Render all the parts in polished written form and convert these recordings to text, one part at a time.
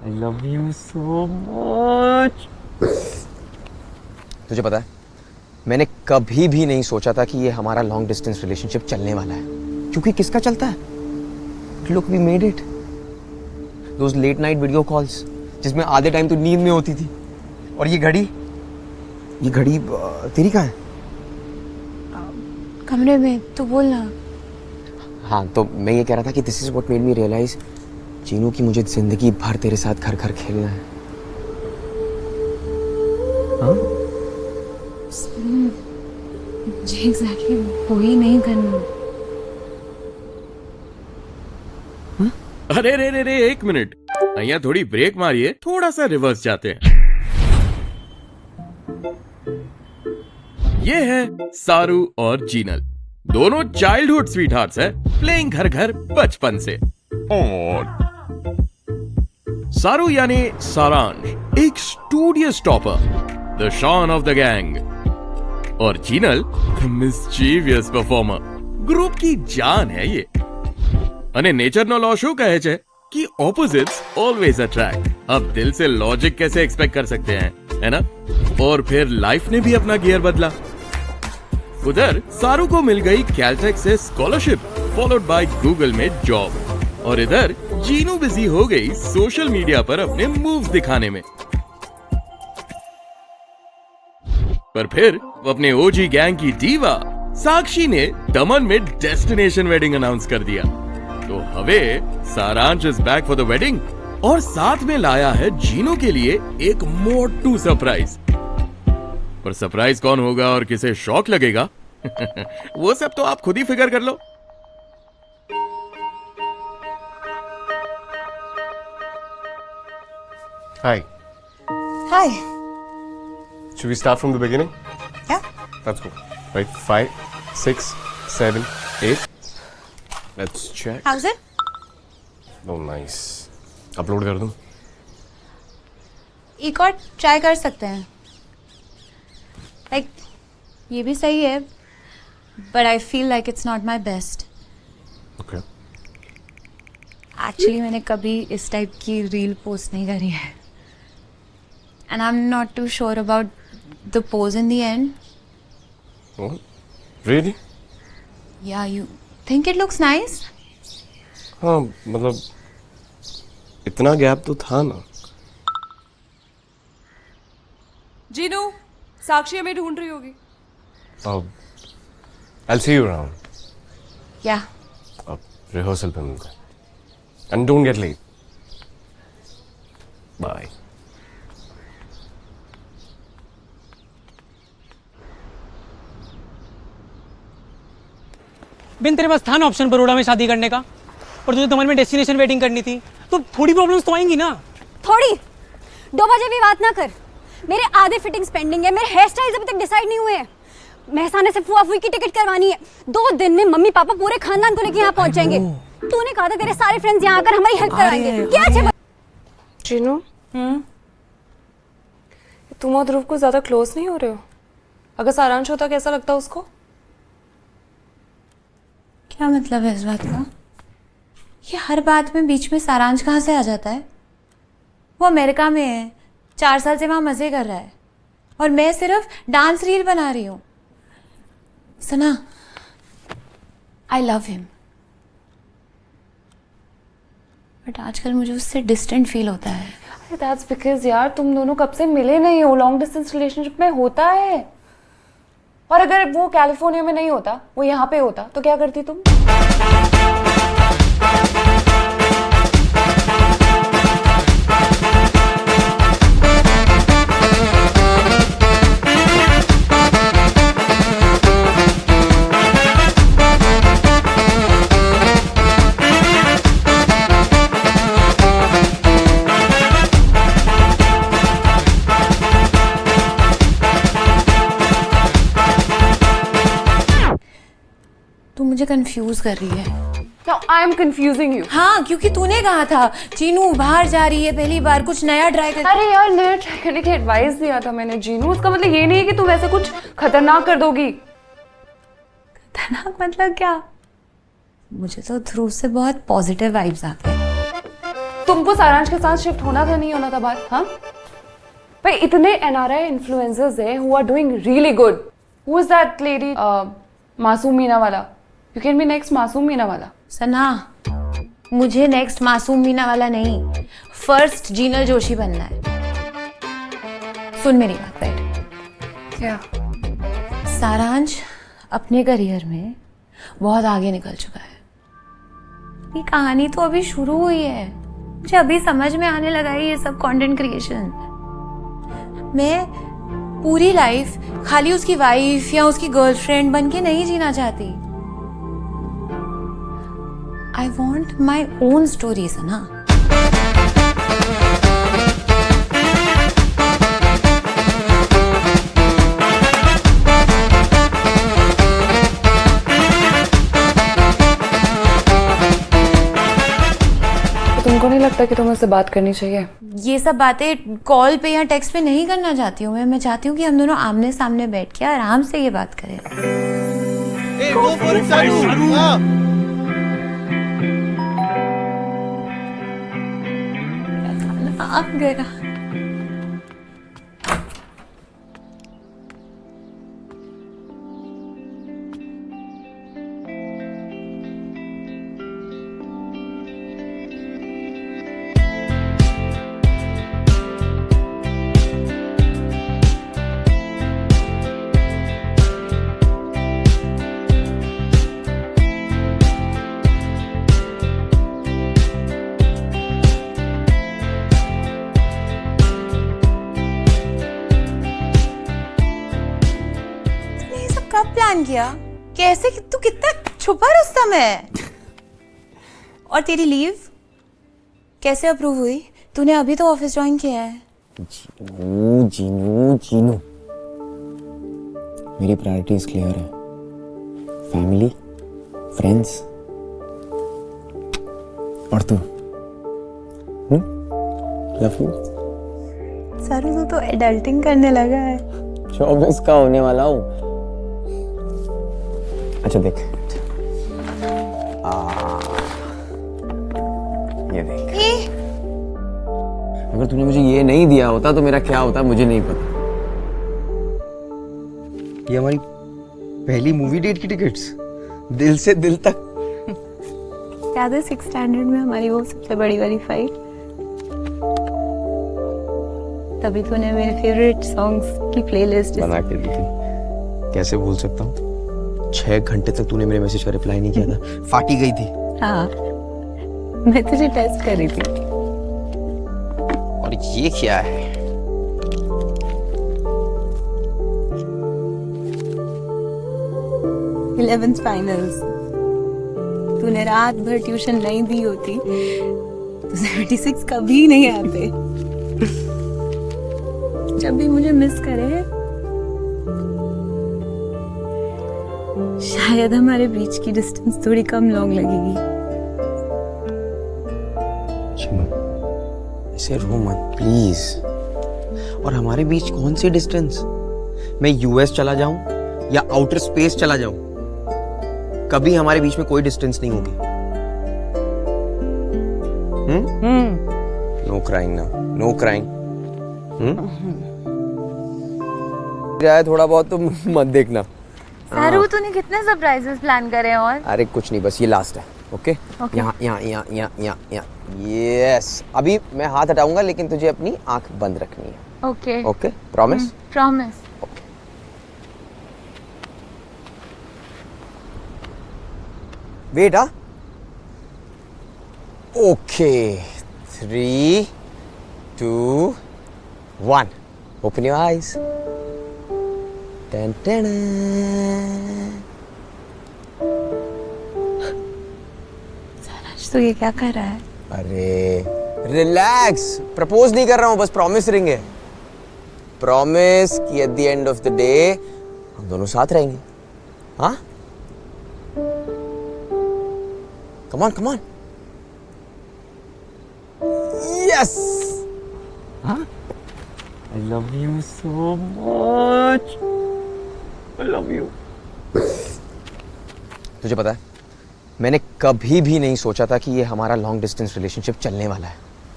I love you so much. तुझे पता है, मैंने कभी भी नहीं सोचा था कि ये हमारा लॉन्ग डिस्टेंस रिलेशनशिप चलने वाला है, क्योंकि किसका चलता है? Look, we made it. Those late night video calls, जिसमें आधे टाइम तो नींद में होती थी, और ये घड़ी तेरी कहाँ है? कमरे में, तो बोल ना। हाँ, तो मैं ये कह रहा था कि this is what made me realise Chinu की मुझे जिंदगी भर तेरे साथ घर घर खेलना है। हाँ? मुझे एग्जैक्टली वही नहीं करना। अरे रे रे रे, एक मिनट, यहाँ थोड़ी ब्रेक मारिए, थोड़ा सा रिवर्स जाते हैं। ये है सारू और जीनल, दोनों चाइल्डहुड स्वीटहार्ट्स है, प्लेइंग घर घर बचपन से। और सारू यानी सारांश, एक स्टूडियस टॉपर, द शॉन ऑफ द गैंग, और जीनल मिस्चीवियस परफॉर्मर, ग्रुप की जान है ये। અને નેચરનો લો શું કહે છે कि ऑपोजिट्स ऑलवेज अट्रैक्ट। अब दिल से लॉजिक कैसे एक्सपेक्ट कर सकते हैं, है ना? और फिर लाइफ ने भी अपना गियर बदला। उधर सारू को मिल गई कैलटेक से स्कॉलरशिप, फॉलोड बाय गूगल में जॉब, और इधर जीनू बिजी हो गई सोशल मीडिया पर अपने मूव्स दिखाने में। पर फिर अपने ओजी गैंग की डीवा साक्षी ने दमन में डेस्टिनेशन वेडिंग अनाउंस कर दिया। तो हवे सारांश is back for the wedding, और साथ में लाया है जीनू के लिए एक मोटू सरप्राइज। पर सरप्राइज कौन होगा और किसे शॉक लगेगा वो सब तो आप खुद ही फिगर कर लो। Hi. Hi. Should we start from the beginning? Yeah. Let's go. Right, 5, 6, 7, 8. Let's check. How's it? Oh, nice. Upload कर दूं? एक और ट्राई कर सकते हैं। Like, ये भी सही है, but I feel like it's not my best. Okay. Actually, मैंने कभी इस टाइप की रील पोस्ट नहीं करी है, and I'm not too sure about the pose in the end. Oh, really? Yeah, you think it looks nice? हाँ, मतलब इतना गैप तो था ना। जीनू, साक्षी हमें ढूंढ रही होगी। I'll see you around. Yeah. अब रिहर्सल पे मिलते हैं। And don't get late. Bye. बिन तेरे पास था ना ऑप्शन बड़ौदा में शादी करने का, और तुझे दमन में डेस्टिनेशन वेडिंग करनी थी, तो थोड़ी प्रॉब्लम्स तो आएंगी ना। थोड़ी 2 बजे भी बात ना कर। मेरे आधे फिटिंग्स पेंडिंग है, मेरे हेयर स्टाइल्स अभी तक डिसाइड नहीं हुए हैं। महसाने से फुआ फुई की टिकट करवानी है। 2 दिन में मम्मी पापा पूरे खानदान को लेके यहाँ पहुंच जाएंगे। तूने कहा था तेरे सारे फ्रेंड्स यहाँ आकर हमारी हेल्प कराएंगे। क्या अच्छे जीनू, तुम और ध्रुव को ज्यादा क्लोज नहीं हो रहे हो? अगर सारांश होता कैसा लगता उसको? क्या मतलब है इस बात का? ये हर बात में बीच में सारांश कहाँ से आ जाता है? वो अमेरिका में है, 4 साल से वहाँ मज़े कर रहा है, और मैं सिर्फ डांस रील बना रही हूँ। सुना, आई लव हिम, बट आजकल मुझे उससे डिस्टेंट फील होता है। That's because यार तुम दोनों कब से मिले नहीं हो। लॉन्ग डिस्टेंस रिलेशनशिप में होता है। और अगर वो कैलिफोर्निया में नहीं होता, वो यहाँ पे होता, तो क्या करती तुम? तू मुझे कंफ्यूज कर रही है। Now I am confusing you. हाँ, क्योंकि तूने कहा था चीनू बाहर जा रही है, पहली बार कुछ नया ट्राई कर। अरे यार, नया ट्राई करने की एडवाइस दिया था मैंने जीनू। उसका मतलब ये नहीं है कि तुम ऐसे कुछ खतरनाक कर दोगी। खतरनाक मतलब क्या? मुझे तो ध्रुव से बहुत पॉजिटिव वाइब्स आते हैं। तुमको सारांश के साथ शिफ्ट होना था, नहीं होना था बात? हाँ भाई, इतने NRI इन्फ्लुएंसर्स हैं who are doing really good. Who is that lady? मासूम मीना वाला. You can be next मासूम मीना वाला. सना, मुझे नेक्स्ट मासूम मीना वाला नहीं, फर्स्ट जीनल जोशी बनना है। सुन मेरी बात, बैठ। क्या? सारांश अपने करियर में बहुत आगे निकल चुका है। ये कहानी तो अभी शुरू हुई है। मुझे अभी समझ में आने लगा है ये सब कंटेंट क्रिएशन। मैं पूरी लाइफ खाली उसकी वाइफ या उसकी गर्लफ्रेंड बन के नहीं जीना चाहती। I want my own stories है ना। तुमको नहीं लगता कि तुम्हें उससे बात करनी चाहिए? ये सब बातें कॉल पे या टेक्स्ट पे नहीं करना चाहती हूँ मैं चाहती हूँ कि हम दोनों आमने सामने बैठ के आराम से ये बात करें। आ गया। कब प्लान किया? कैसे? तू कितना छुपा रुस्तम है। और तेरी लीव कैसे अप्रूव हुई? तूने अभी तो ऑफिस ज्वाइन किया है। जीनू मेरी प्रायोरिटीज क्लियर है। फैमिली, फ्रेंड्स और तू। Love you. सारू तू तो एडल्टिंग करने लगा है। 24 का होने वाला हूँ। अच्छा देख, ये देख। अगर तूने मुझे ये नहीं दिया होता तो मेरा क्या होता मुझे नहीं पता। ये हमारी पहली मूवी डेट की टिकट्स, दिल से दिल तक। याद है 6th स्टैंडर्ड में हमारी वो सबसे बड़ी वाली फाइट? तभी तूने मेरे फेवरेट सॉन्ग्स की प्लेलिस्ट बना के दी थी। कैसे भूल सकता हूँ? 6 घंटे तक तूने मेरे मैसेज का रिप्लाई नहीं किया था। फाटी गई थी। हाँ, मैं तुझे टेस्ट कर रही थी। और ये क्या है? Eleventh finals. तूने रात भर ट्यूशन नहीं दी होती तो 76 कभी नहीं आते। जब भी मुझे मिस करे शायद हमारे बीच की डिस्टेंस थोड़ी कम लॉन्ग लगेगी। ऐसे रो मत प्लीज। और हमारे बीच कौन सी डिस्टेंस? मैं यूएस चला जाऊं या आउटर स्पेस चला जाऊं, कभी हमारे बीच में कोई डिस्टेंस नहीं होगी। नो क्राइंग ना, नो क्राइंग। थोड़ा बहुत तो मत देखना। सारू तूने कितने सरप्राइजेस प्लान करे हैं? और अरे कुछ नहीं, बस ये लास्ट है। ओके? यहाँ यहाँ यहाँ यहाँ यहाँ यहाँ। यस, अभी मैं हाथ हटाऊंगा लेकिन तुझे अपनी आंख बंद रखनी है। Okay okay, promise? Promise. Wait. हाँ, okay. 3, 2, 1, open your eyes. Saransh, तो ये क्या कर रहा है? अरे रिलैक्स, प्रपोज नहीं कर रहा हूं, बस प्रॉमिस रिंग है। प्रॉमिस कि at the end of the day हम दोनों साथ रहेंगे। हाँ, come on come on. Yes. हाँ, I love you so much. I love you. तुझे पता है, मैंने कभी भी नहीं सोचा था कि ये हमारा लॉन्ग डिस्टेंस रिलेशनशिप चलने वाला है।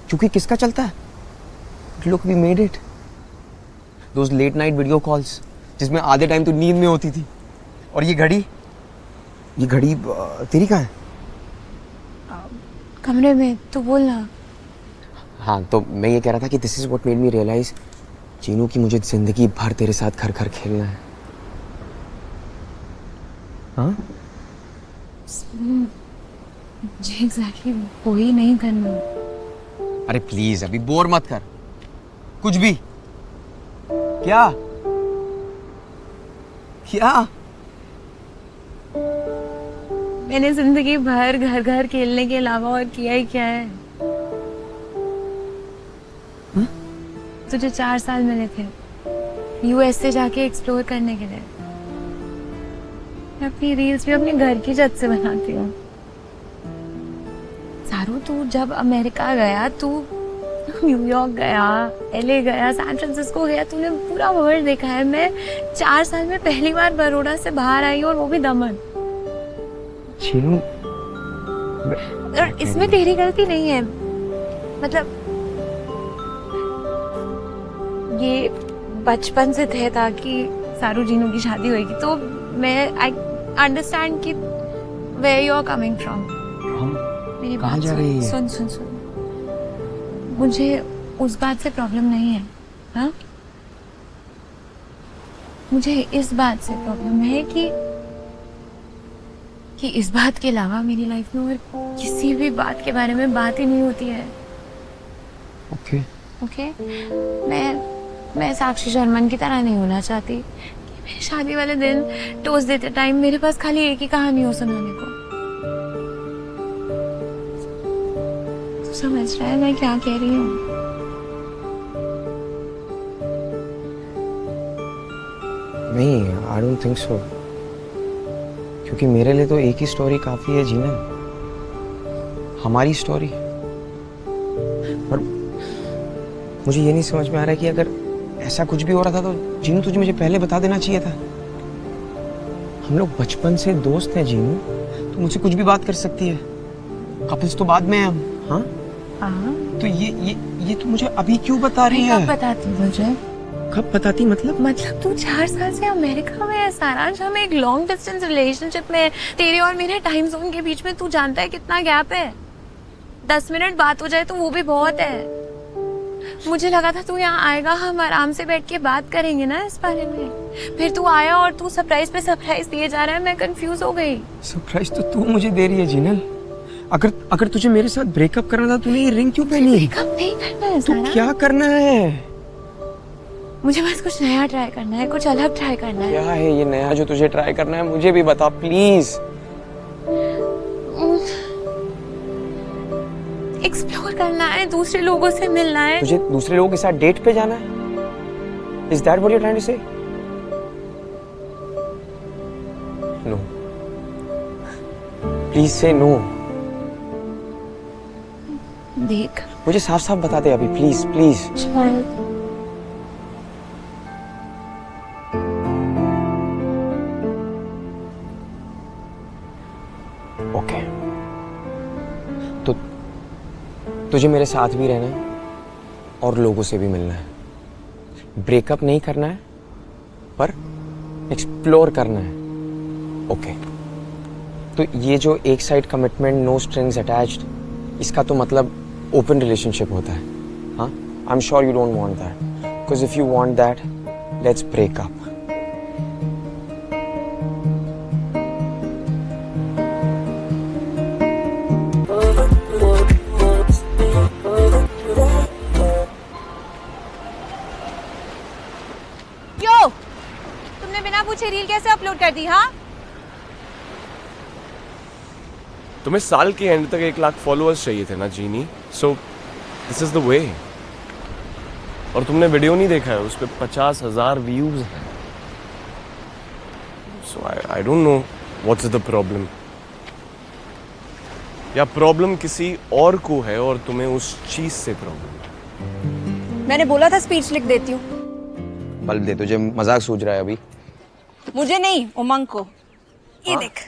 क्योंकि किसका चलता है? Look we made it. Those late night video calls जिसमें आधे टाइम तो नींद में होती थी। और ये घड़ी तेरी कहाँ है? कमरे में। तू बोलना। हाँ, तो मैं ये कह रहा था कि this is what made me realise Chinu की मुझे जिंदगी भर तेरे साथ घर घर खेलना है। हाँ? जी एग्जैक्टली वही नहीं करना। अरे प्लीज अभी बोर मत कर कुछ भी। क्या मैंने जिंदगी भर घर घर खेलने के अलावा और किया ही क्या है? तुझे 4 साल मिले थे यूएस से जाके एक्सप्लोर करने के लिए। मैं अपनी रील्स भी अपने घर की छत से बनाती हूँ। सारू, तू जब अमेरिका गया, तू न्यूयॉर्क गया, एलए गया, सैन फ्रांसिस्को गया, तूने पूरा वर्ल्ड देखा है। मैं 4 साल में पहली बार बड़ौदा से बाहर आई और वो भी दमन। चीनू, और इसमें तेरी गलती नहीं है। मतलब ये बचपन से तय था कि सारू जीनू की शादी होगी, तो मैं आई अंडरस्टैंड कि where you are coming from. मेरी कहाँ बात जा रही है? सुन। मुझे उस बात से प्रॉब्लम नहीं है। हाँ, मुझे इस बात से प्रॉब्लम है कि इस बात के अलावा मेरी लाइफ में और किसी भी बात के बारे में बात ही नहीं होती है। ओके? मैं साक्षी शर्मन की तरह नहीं होना चाहती कि मेरी शादी वाले दिन टोस्ट देते टाइम मेरे पास खाली एक ही कहानी हो सुनाने को। तू समझ रहा है मैं क्या कह रही हूँ? नहीं, आई डोंट थिंक सो। क्योंकि मेरे लिए तो एक ही स्टोरी काफी है जीना, हमारी स्टोरी। और मुझे ये नहीं समझ में आ रहा कि अगर ऐसा कुछ भी हो रहा था तो जीनू तुझे मुझे पहले बता देना चाहिए था। हम लोग बचपन से दोस्त हैं जीनू, तो मुझसे कुछ भी बात कर सकती है। कपल्स तो बाद में हैं हम। हाँ हाँ, तो ये तो मुझे अभी क्यों बता रही है? कब बताती तुझे? कब बताती मतलब तू 4 साल से अमेरिका में है सारांश। हम एक लॉन्ग डिस्टेंस रिलेशनशिप में है। तेरे और मेरे टाइम जोन के बीच में तू जानता है कितना गैप है? 10 मिनट बात हो जाए तो वो भी बहुत है। मुझे लगा था तू यहाँ आएगा, हम आराम से बैठ के बात करेंगे ना इस बारे में। फिर तू आया और तू सरप्राइज पे सरप्राइज दिए जा रहा है। मैं कंफ्यूज हो गई। सरप्राइज तो तू मुझे दे रही है जीनल। अगर तुझे मेरे साथ ब्रेकअप करना था तूने ये रिंग क्यों पहनी? ब्रेकअप नहीं करना है तू सारा। क्या करना है? मुझे बस कुछ नया ट्राई करना है, कुछ अलग ट्राई करना है। क्या है ये नया जो तुझे ट्राई करना है? मुझे भी बता प्लीज। एक्सप्लोर करना है, दूसरे लोगों से मिलना है। तुझे दूसरे लोगों के साथ डेट पे जाना है? Is that what you're trying to say? No. Please say no. देख, मुझे साफ साफ बता दे अभी प्लीज प्लीज। ओके, तो तुझे मेरे साथ भी रहना है और लोगों से भी मिलना है। ब्रेकअप नहीं करना है पर एक्सप्लोर करना है। ओके, तो ये जो एक side commitment, no strings attached, इसका तो मतलब ओपन रिलेशनशिप होता है। हाँ, I am sure you don't want that, because if you want that let's break up. क्यों? तुमने बिना पूछे रील कैसे अपलोड कर दी? हाँ, तुम्हें साल के एंड तक 1 लाख फॉलोअर्स चाहिए थे ना Jini, so this is the way. और तुमने वीडियो नहीं देखा है, उस पर 50,000 व्यूज हैं। So I don't know what's the problem, या प्रॉब्लम किसी और को है और तुम्हें उस चीज से प्रॉब्लम। मैंने बोला था स्पीच लिख देती हूँ। बल्ब दे, तुझे मजाक सूझ रहा है अभी? मुझे नहीं, उमंग को। ये देख।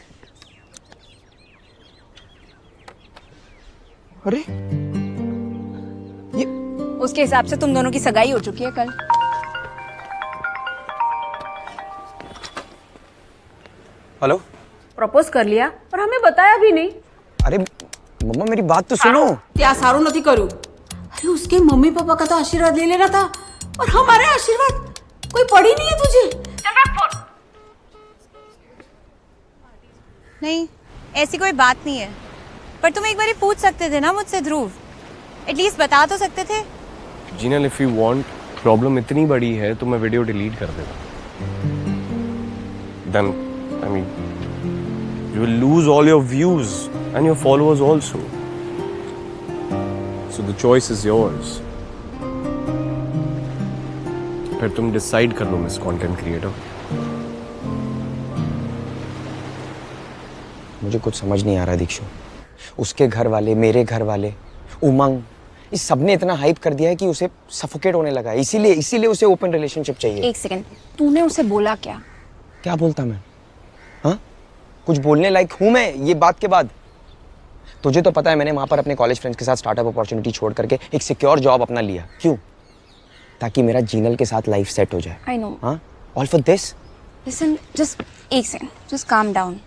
अरे उसके हिसाब से तुम दोनों की सगाई हो चुकी है कल। हेलो। प्रपोज कर लिया और हमें बताया भी नहीं। अरे मम्मा मेरी बात तो सुनो। ત્યાં સારું નથી કર્યું. अरे उसके मम्मी पापा का तो आशीर्वाद ले लेना था और हमारे आशीर्वाद कोई पड़ी नहीं है तुझे। नहीं, ऐसी कोई बात नहीं है। पर तुम एक बार पूछ सकते थे ना मुझसे ध्रुव, एटलीस्ट बता तो सकते थे। Jinal, if you want, problem इतनी बड़ी है तो मैं वीडियो डिलीट कर देता। Then I mean you will lose all your views and your followers also. So the choice is yours. फिर तुम डिसाइड कर लो मिस कंटेंट क्रिएटर। मुझे कुछ समझ नहीं आ रहा दीक्षु। उसके घर वाले, मेरे घर वाले, उमंग, इस सबने इतना हाइप कर दिया है कि उसे सफोकेट होने लगा है। इसीलिए उसे ओपन रिलेशनशिप चाहिए। एक सेकंड, तूने उसे बोला क्या? क्या बोलता मैं? हाँ, कुछ बोलने लायक हूं मैं ये बात के बाद? तुझे तो पता है मैंने वहां पर अपने कॉलेज फ्रेंड्स के साथ स्टार्टअप अपॉर्चुनिटी छोड़ करके एक सिक्योर जॉब अपना लिया। क्यों? ताकि मेरा जीनल के साथ लाइफ सेट हो जाए। I know. हाँ, all for this. Listen, just एक सेकंड, जस्ट काम डाउन।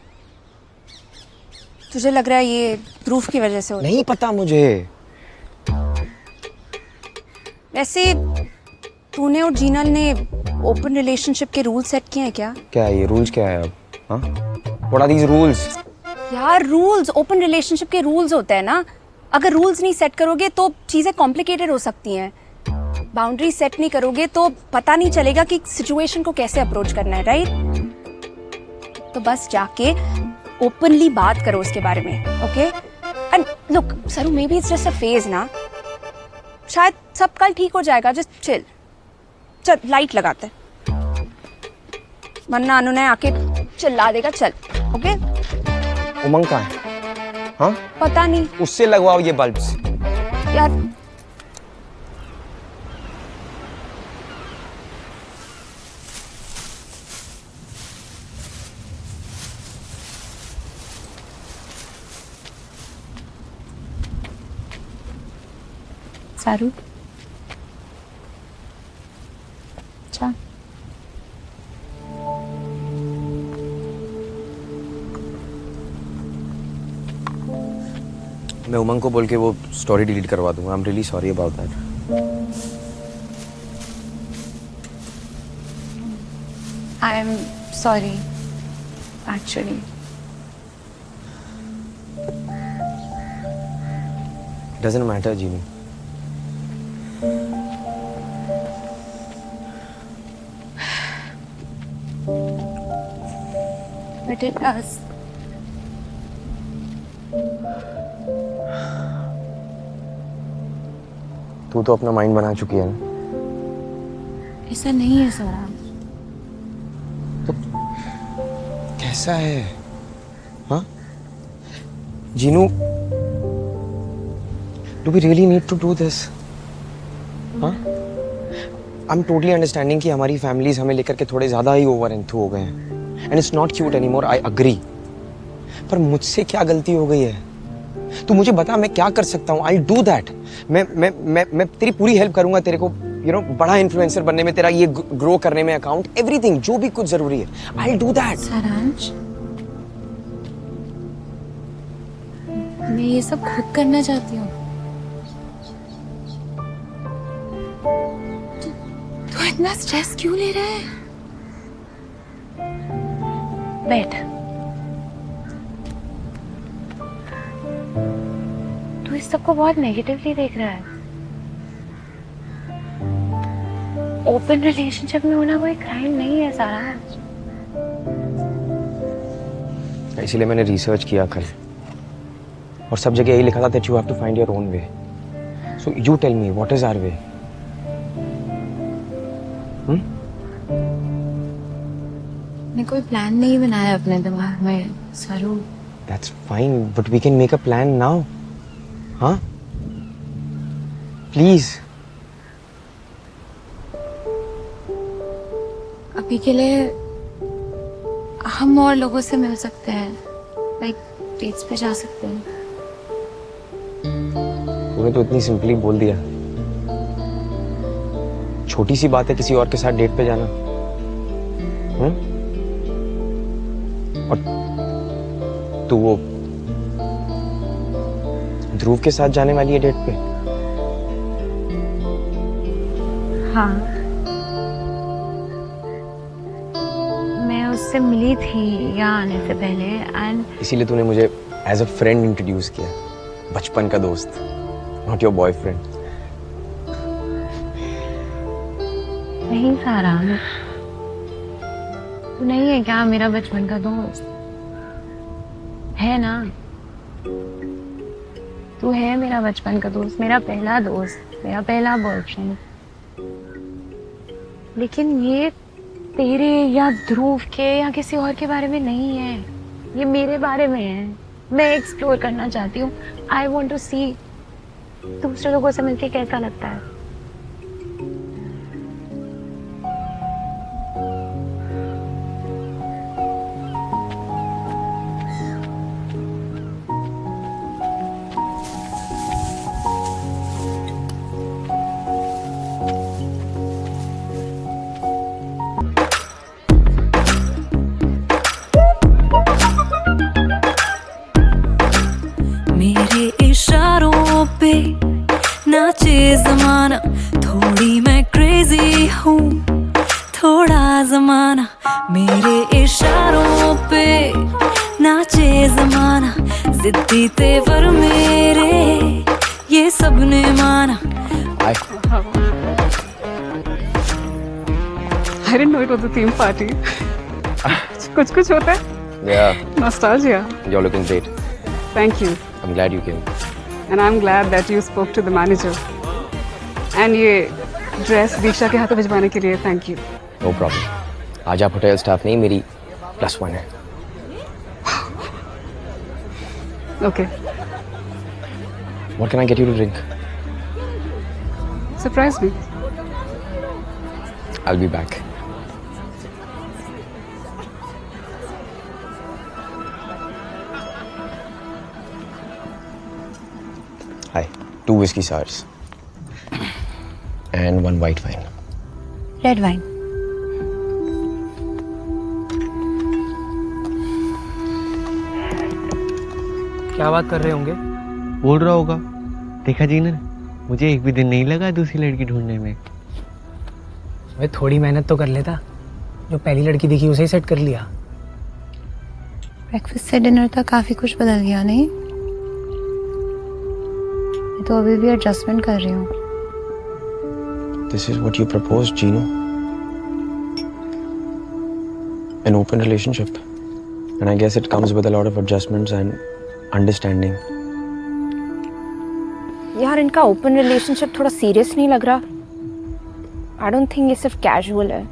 तुझे लग रहा है ये ध्रुव की वजह से हो? नहीं पता मुझे। वैसे तूने और जीनल ने ओपन रिलेशनशिप के रूल सेट किए हैं क्या? क्या ये रूल्स क्या है अब? हाँ, व्हाट आर दीज रूल्स? यार रूल्स, ओपन रिलेशनशिप के रूल्स होते हैं ना। अगर रूल्स नहीं सेट करोगे तो चीजें कॉम्प्लिकेटेड हो सकती हैं। बाउंड्री सेट नहीं करोगे तो पता नहीं चलेगा कि सिचुएशन को कैसे अप्रोच करना है, राइट? तो बस जाके ओपनली बात करो उसके बारे में, ओके? एंड लुक सरू, may be it's just a phase ना, शायद सब कल ठीक हो जाएगा। Just chill. चल लाइट लगाते हैं, वरना अनु ने आके चिल्ला देगा। चल, ओके? उमंग कहाँ है? हाँ, पता नहीं। उससे लगवाओ ये बल्ब्स। यार सारू, अच्छा मैं उमंग को बोल के वो स्टोरी डिलीट करवा दूंगा। I am really sorry about that. I am sorry actually. Doesn't matter Jini. But it does. तू तो अपना माइंड बना चुकी है ना। ऐसा नहीं है सारांश। कैसा है? हाँ Jinu, do we really need to do this? हाँ, आई एम टोटली अंडरस्टैंडिंग कि हमारी फैमिलीज हमें लेकर के थोड़े ज्यादा ही ओवर एंथू हो गए हैं and it's not cute anymore, I agree. पर मुझसे क्या गलती हो गई है? तू मुझे बता, मैं क्या कर सकता हूँ? I do that. मैं तेरी पूरी हेल्प करूंगा तेरे को, यू नो, बड़ा इन्फ्लुएंसर बनने में, तेरा ये ग्रो करने में, अकाउंट, एवरीथिंग जो भी कुछ जरूरी है, आई डू दैट। सारांश, मैं ये सब खुद करना चाहती हूँ। तू इतना स्ट्रेस क्यों ले रहा है? बैठ। तू इस सबको बहुत नेगेटिवली देख रहा है। ओपन रिलेशनशिप में होना कोई क्राइम नहीं है सारांश। इसीलिए मैंने रिसर्च किया कल और सब जगह यही लिखा था that you have to find your own way. So you tell me, what is our way? मैंने कोई प्लान नहीं बनाया अपने दिमाग में Saru. That's fine, but we can make a plan now. हाँ प्लीज। अभी के लिए हम और लोगों से मिल सकते हैं, लाइक डेट्स पे जा सकते हैं। तूने तो इतनी सिंपली बोल दिया। छोटी सी बात है किसी और के साथ डेट पे जाना। और तू वो ध्रुव के साथ जाने वाली है डेट पे? हाँ, मैं उससे मिली थी यहाँ आने से पहले एंड इसीलिए तूने मुझे एज अ फ्रेंड इंट्रोड्यूस किया, बचपन का दोस्त, नॉट योर बॉयफ्रेंड। नहीं सारांश, तू नहीं है क्या मेरा बचपन का दोस्त? है ना, तू है मेरा बचपन का दोस्त, मेरा पहला दोस्त, मेरा पहला बॉयफ्रेंड। लेकिन ये तेरे या ध्रुव के या किसी और के बारे में नहीं है, ये मेरे बारे में है। मैं एक्सप्लोर करना चाहती हूँ। आई वॉन्ट टू सी दूसरे लोगों से मिलके कैसा लगता है। मेरे इशारों पे नाचे जमाना, थोड़ी मैं क्रेजी हूँ, थोड़ा जमाना। मेरे इशारों पे नाचे जमाना, जिद्दी तेवर मेरे ये सब ने माना। I didn't know it was a theme party. कुछ होता है? Yeah, Nostalgia. you're looking great. Thank you. I'm glad you came. And I'm glad that you spoke to the manager. And ये ड्रेस दीक्षा के हाथों भिजवाने के लिए थैंक यू। No problem. आज आप होटल स्टाफ नहीं, मेरी +1 है। Okay, What can I get you to drink? Surprise me. I'll be back. Hi, 2 whiskey sours and 1 white wine. Red wine. क्या बात कर रहे होंगे? बोल रहा होगा, देखा जी ने, मुझे एक भी दिन नहीं लगा दूसरी लड़की ढूंढने में। भाई थोड़ी मेहनत तो कर लेता, जो पहली लड़की दिखी उसे ही सेट कर लिया। ब्रेकफास्ट से डिनर तक काफी कुछ बदल गया नहीं? मैं तो अभी भी एडजस्टमेंट कर रही हूँ। This is what you proposed, Gino. An open relationship. And I guess it comes with a lot of adjustments and understanding. यार इनका ओपन रिलेशनशिप थोड़ा सीरियस नहीं लग रहा? आई डोंट थिंक ये सिर्फ कैजुअल है।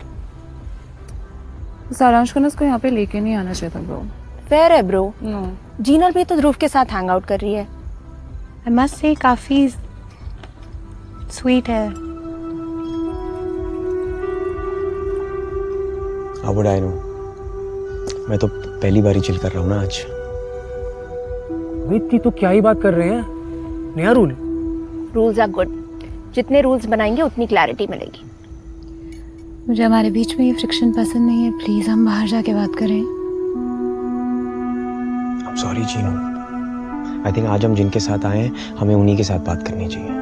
सारांश को ना इसको यहाँ पे लेके नहीं आना चाहिए था ब्रो। फेयर है ब्रो। नो, जीनल भी तो ध्रुव के साथ हैंग आउट कर रही है। आई मस्ट से काफी स्वीट है। How would I know? मैं तो पहली बार ही चिल कर रहा हूँ ना आज। भाई इतनी तो क्या ही बात कर रहे हैं, नया रूल। रूल्स आर गुड, जितने रूल्स बनाएंगे उतनी क्लैरिटी मिलेगी। मुझे हमारे बीच में ये फ्रिक्शन पसंद नहीं है। प्लीज हम बाहर जाके बात करें। I'm sorry, Gino. I think आज हम जिनके साथ आए हैं, हमें उन्हीं के साथ बात करनी चाहिए।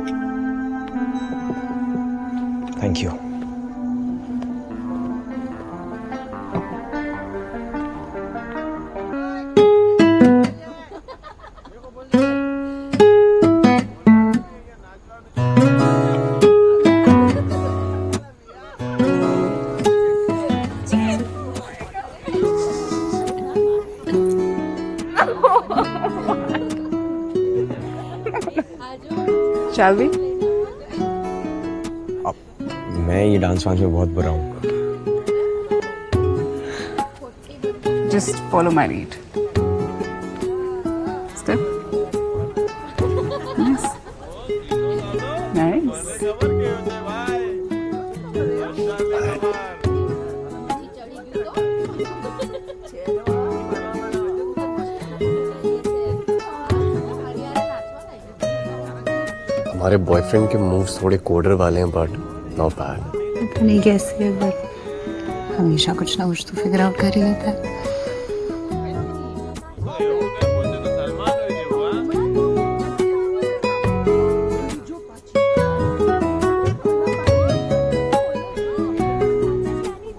Thank you. Shall we? मैं ये डांस वांस में बहुत बुरा हूँ। Just follow my lead. Step. Nice nice. हमारे बॉयफ्रेंड के मूव्स थोड़े कोडर वाले हैं बट नॉट बैड। पता नहीं कैसे बट हमेशा कुछ ना कुछ तो फिगर आउट कर ही लेता है।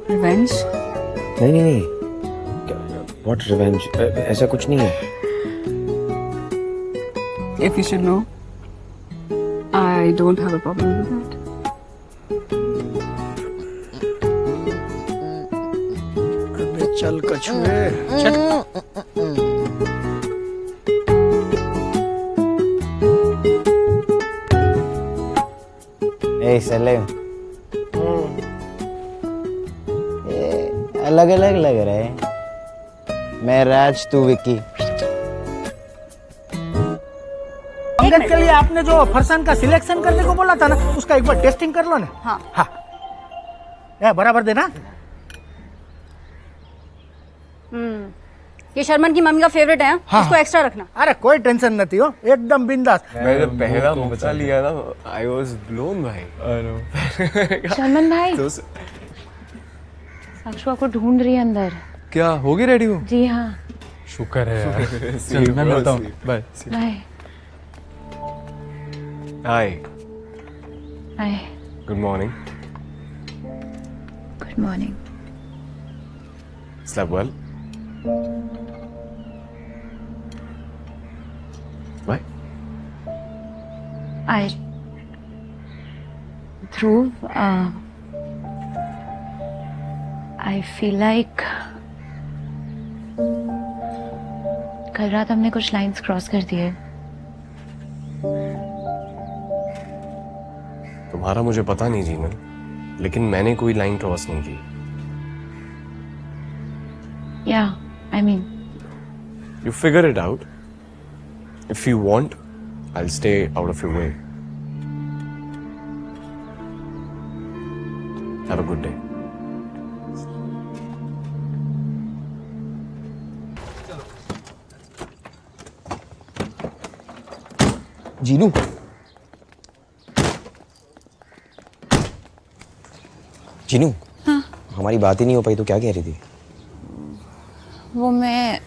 रिवेंज? नहीं, व्हाट रिवेंज? ऐसा कुछ नहीं है। If you should know, I don't have a problem with that. चल कछुए, ए सलेम, अलग अलग लग रहे हैं। मैं राज, तू विक्की। पंकज के लिए आपने जो फरसान का सिलेक्शन करने को बोला था ना, उसका एक बार टेस्टिंग कर लो ना। हाँ बराबर देना। ये शर्मन की मम्मी का फेवरेट है। इसको एक्स्ट्रा रखना। अरे कोई टेंशन नहीं हो, एकदम बिंदास। मैंने पहला मोचा लिया ना, आई वॉज ब्लोन भाई। शर्मन भाई, साक्षु आपको ढूंढ रही है अंदर। क्या होगी रेडी हो? जी हाँ। शुक्र है यार। चल मैं मिलता हूँ, bye. Bye. Hi. Hi. Good morning. Good morning. Slept well? Why? Dhruv, I feel like कल रात हमने कुछ लाइंस क्रॉस कर दिए। तुम्हारा मुझे पता नहीं जीनल, लेकिन मैंने कोई लाइन क्रॉस नहीं की। Yeah, I mean, You figure it out. If you want, I'll stay out of your way. Have a good day. Jinu, Jinu, हाँ? हमारी बात ही नहीं हो पाई तो क्या कह रही थी? वो मैं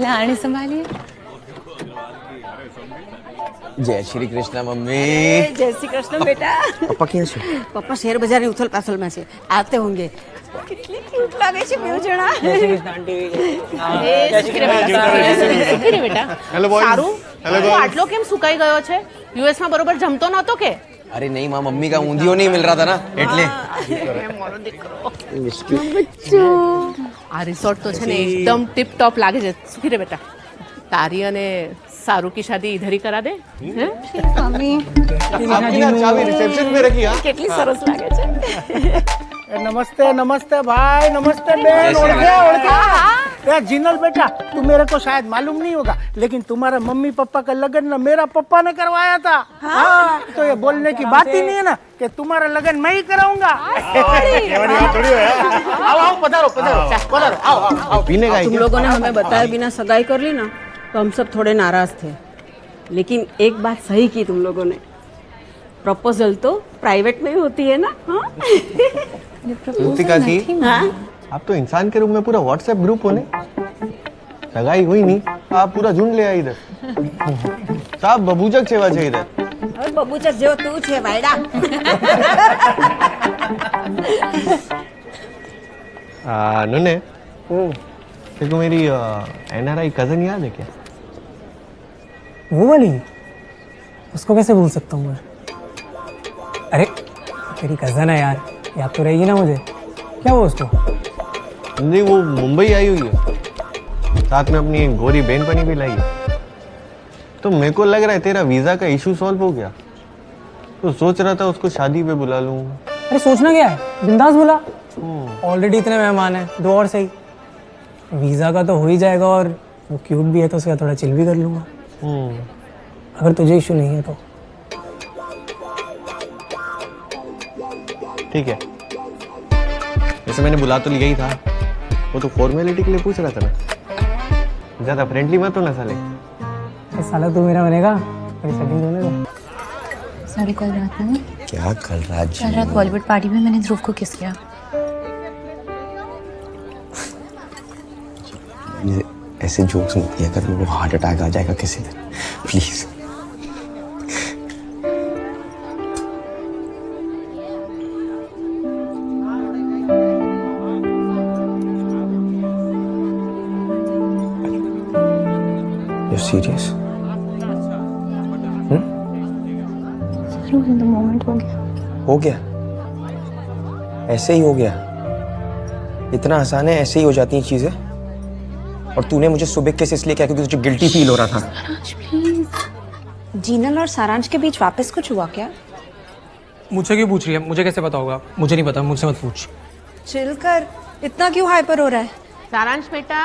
आने संभालिए। जय श्री कृष्ण मम्मी। जय श्री कृष्ण बेटा। पापा ક્યાં છે? પપ્પા શેર બજારની ઉથલ પાથલમાં છે, આતે હોંગે। કેટલી ક્યુટ લાગે છે બેઉ જણા। Hello boy. સારું, તું આટલો કેમ સુકાઈ ગયો છે? યુએસ માં બરોબર જમતો નહોતો કે? अरे नहीं माँ, मम्मी का ऊंधियो नहीं मिल रहा था ना, એટલે મારો દીકરો આ રિસોર્ટ તો છે ને એકદમ ટિપ ટોપ લાગે છે। સુખી રે બેટા, તારી અને सारू की शादी इधर ही करा दे। મમ્મી ચાવી રિસેપ્શન में रखी। हां કેટલી સરસ લાગે છે। नमस्ते नमस्ते भाई, नमस्ते बहन। ओळखे जिनल बेटा, तू मेरे को शायद मालूम नहीं होगा, लेकिन तुम्हारे मम्मी पापा का लगन ना मेरा पापा ने करवाया था। हाँ, तो ये बोलने की बात ही नहीं है ना कि तुम्हारा लगन मैं ही कराऊंगा। आओ आओ, पधारो पधारो पधारो, आओ आओ। पीने का तुम लोगों ने हमें बताए बिना सगाई कर ली ना, तो हम सब थोड़े नाराज थे, लेकिन एक बात सही की तुम लोगों ने, प्रपोजल तो प्राइवेट में ही होती है ना। हाँ? कृतिका जी, आप तो इंसान के रूप में पूरा व्हाट्सएप ग्रुप होने, सगाई हुई नहीं, आप पूरा झुंड ले आए इधर। साहब बबूचक सेवा चाहिए इधर। अरे बबूचक जो तू छे भाईडा। नुने, देखो मेरी एनआरआई कजन याद है क्या? वो वाली, उसको कैसे भूल सकता हूँ मैं? अरे तेरी कजन है यार, याद तो रहेगी ना मुझे। क्या हुआ उसको? नहीं, वो मुंबई आई हुई है, साथ में अपनी गोरी बहनपनी भी लाई है। तो मेरे को लग रहा है तेरा वीजा का इशू सॉल्व हो गया, तो सोच रहा था उसको शादी पे बुला लूं। अरे सोचना क्या है, बिंदास बुला। ऑलरेडी इतने मेहमान हैं, दो और सही। वीजा का तो हो ही जाएगा, और वो क्यूट भी है तो उसका थोड़ा चिल भी कर लूंगा, अगर तुझे इशू नहीं है तो। ठीक है, वैसे मैंने बुला तो लिया ही था, वो तो फॉर्मेलिटी के लिए पूछ रहा था ना। ज्यादा फ्रेंडली मत हो ना साले। साला तू मेरा बनेगा, मेरी सेटिंग होने दो। सॉरी, कल रात में क्या कल रात कल रात बॉलीवुड पार्टी में मैंने ध्रुव को किस किया। ये ऐसे जोक्स मत किया कर, मेरे को हार्ट अटैक आ जाएगा किसी दिन, please. You're serious? In the moment हो गया। हो गया? ऐसे ही हो गया? इतना आसान है, ऐसे ही हो जाती हैं चीजें। और तूने मुझे सुबह किस इसलिए किया क्योंकि तुझे गिल्टी फील हो रहा था। प्लीज। जीनल और सारांश के बीच वापस कुछ हुआ क्या? मुझसे क्यों पूछ रही है? मुझे कैसे पता होगा? मुझे नहीं पता, मुझसे मत पूछ। चिल कर, इतना क्यों हाइपर हो रहा है? सारांश बेटा,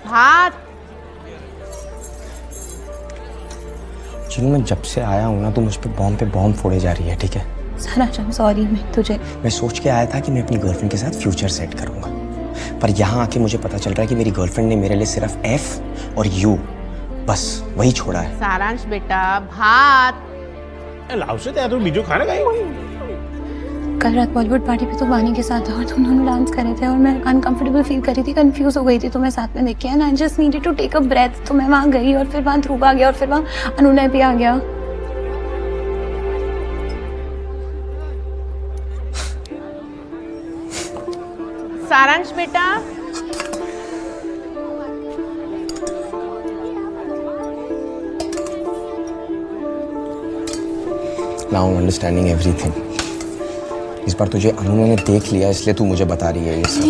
भात। जिन मैं जब से आया हूं ना, तू मुझ पे बॉम्ब फोड़े जा रही है, ठीक है? सारांश, आई एम सॉरी। मैं सोच के आया था कि मैं अपनी गर्लफ्रेंड के साथ फ्यूचर सेट करूंगा, पर यहाँ आके मुझे पता चल रहा है कि मेरी गर्लफ्रेंड ने मेरे लिए सिर्फ एफ और यू बस वही छोड़ा है। सारांश बेटा, भात। लावશે ત્યાં તો બીજું ખાને કાઈ। कल रात बॉलीवुड पार्टी पे तो बानी के साथ था और तुम दोनों डांस कर रहे थे और मैं अनकंफर्टेबल फील कर रही थी, कंफ्यूज हो गई थी। तो मैं साथ में देख के and I just needed to take a breath. तो मैं वहाँ गई और फिर वहाँ ध्रुव आ गया और फिर वहाँ अनुनय भी आ गया। सारांश बेटा, Now I'm understanding everything. इस बार तुझे अनु ने देख लिया इसलिए तू मुझे बता रही है ये सब।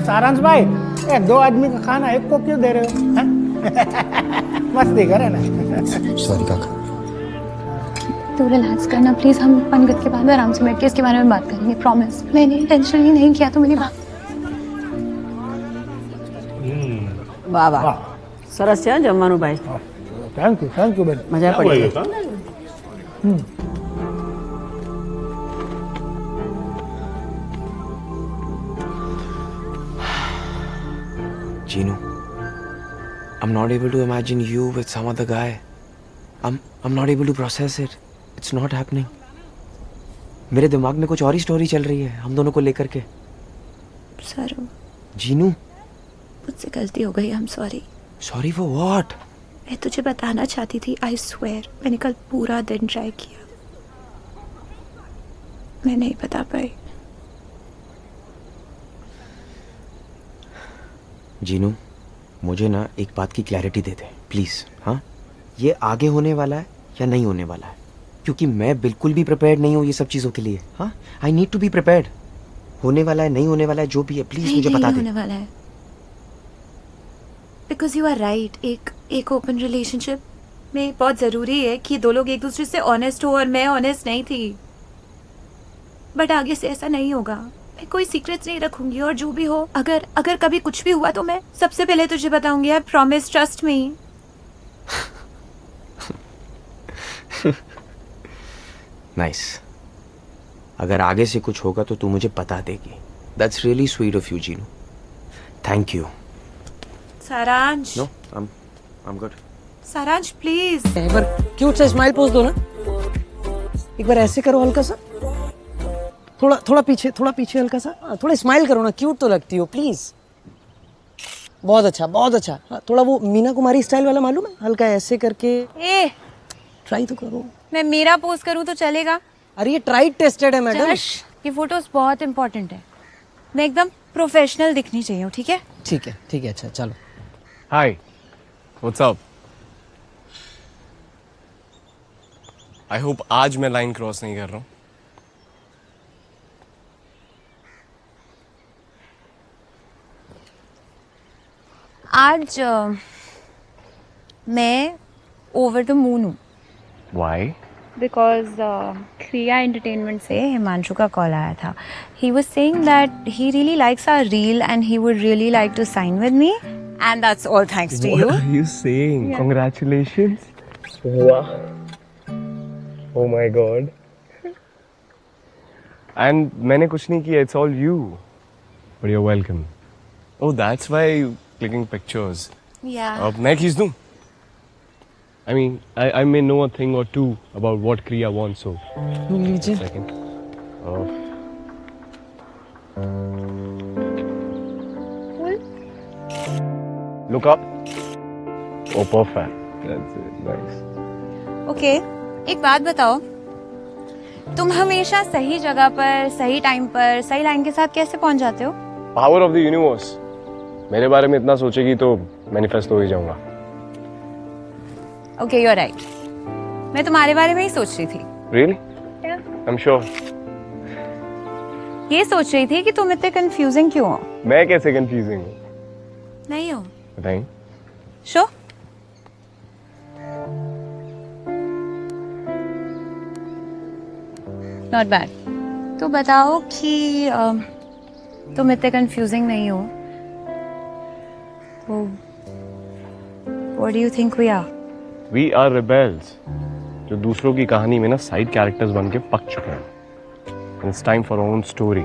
सारांश भाई, ये 2 आदमी का खाना एक को क्यों दे रहे हो? हैं? मस्ती करे ना। सॉरी काका। तू रिलैक्स करना प्लीज। हम पंगत के बाद आराम से बैठ के इसके बारे में बात करेंगे, प्रॉमिस। मैंने इंटेंशनली नहीं किया, तो मेरी बात। વાહ વાહ, સરસ છે જમવાનું ભાઈ। થેન્ક યુ બેન, મજા પડી। Ginu, I'm not able to imagine you with some other guy. I'm not able to process it. It's not happening. मेरे दिमाग में कुछ और ही स्टोरी चल रही है हम दोनों को लेकर के। सर, जीनू, मुझसे गलती हो गई। आई am sorry. Sorry for what? मैं तुझे बताना चाहती थी, आई स्वेयर मैंने कल पूरा दिन ट्राई किया, मैं नहीं बता पाई। जीनू, मुझे ना एक बात की क्लैरिटी दे दे प्लीज। हाँ, ये आगे होने वाला है या नहीं होने वाला है? क्योंकि मैं बिल्कुल भी प्रिपेयर्ड नहीं हूँ ये सब चीज़ों के लिए। हाँ, I need to be prepared. होने वाला है, नहीं होने वाला है, जो भी है प्लीज मुझे बता दे। होने वाला है, बिकॉज यू आर राइट। एक ओपन रिलेशनशिप में बहुत ज़रूरी है कि दो लोग एक दूसरे से ऑनेस्ट हो, और मैं ऑनेस्ट नहीं थी। बट आगे से ऐसा नहीं होगा। मैं कोई सीक्रेट्स नहीं रखूंगी, और जो भी हो, अगर कभी कुछ भी हुआ तो मैं सबसे पहले तुझे बताऊंगी। I promise, trust me. Nice. अगर आगे से कुछ होगा तो तू मुझे बता देगी। That's really sweet of you Jinu, thank you. सारांश, नो, I'm good. सारांश प्लीज। एक बार क्यूट सा स्माइल पोज दो ना। एक बार ऐसे करो हल्का सा, थोड़ा पीछे हल्का सा। थोड़ा स्माइल करो ना, क्यूट तो लगती हो प्लीज। बहुत अच्छा, बहुत अच्छा। हाँ, थोड़ा वो मीना कुमारी स्टाइल वाला मालूम है, हल्का ऐसे करके। ट्राई तो करो। मैं मेरा पोज करूं तो चलेगा? अरे ये ट्राई टेस्टेड है मैडम। ये फोटोज बहुत इंपॉर्टेंट है, मैं एकदम प्रोफेशनल दिखनी चाहिए। ठीक है? ठीक है, अच्छा चलो। हाय, व्हाट्स अप? आई होप आज मैं लाइन क्रॉस नहीं कर रहा हूँ। आज मैं ओवर द मून हूँ। Why? बिकॉज क्रिया एंटरटेनमेंट से हिमांशु का कॉल आया था। He was saying that he really likes our reel and he would really like to sign with me, and that's all thanks to you. What are you saying? Yeah. Congratulations. Wow. Oh my God. And मैंने कुछ नहीं किया, it's all you, but you are welcome. Oh that's why you clicking pictures. अब मैं खींच दूं? I mean, I may know a thing or two about what Kriya wants, so. लीजिए। Second. Look up. Oh, perfect. That's it. Nice. Okay, एक बात बताओ, तुम हमेशा सही जगह पर, सही टाइम पर, सही लाइन के साथ कैसे पहुंच जाते हो? Power of the universe. मेरे बारे में इतना सोचेगी तो मैनिफेस्ट हो ही जाऊंगा। Okay, you are right. मैं तुम्हारे बारे में ही सोच रही थी। Really? Yeah. I'm sure. ये सोच रही थी कि तुम इतने कंफ्यूजिंग क्यों हो? मैं कैसे कंफ्यूजिंग हूँ? नहीं हो। बताइए। शो? Not bad. तो बताओ कि तुम इतने कंफ्यूजिंग नहीं हो तो what do you think we are? We are rebels, जो दूसरों की कहानी में ना साइड कैरेक्टर्स बन के पक चुके हैं। And it's time for our own story.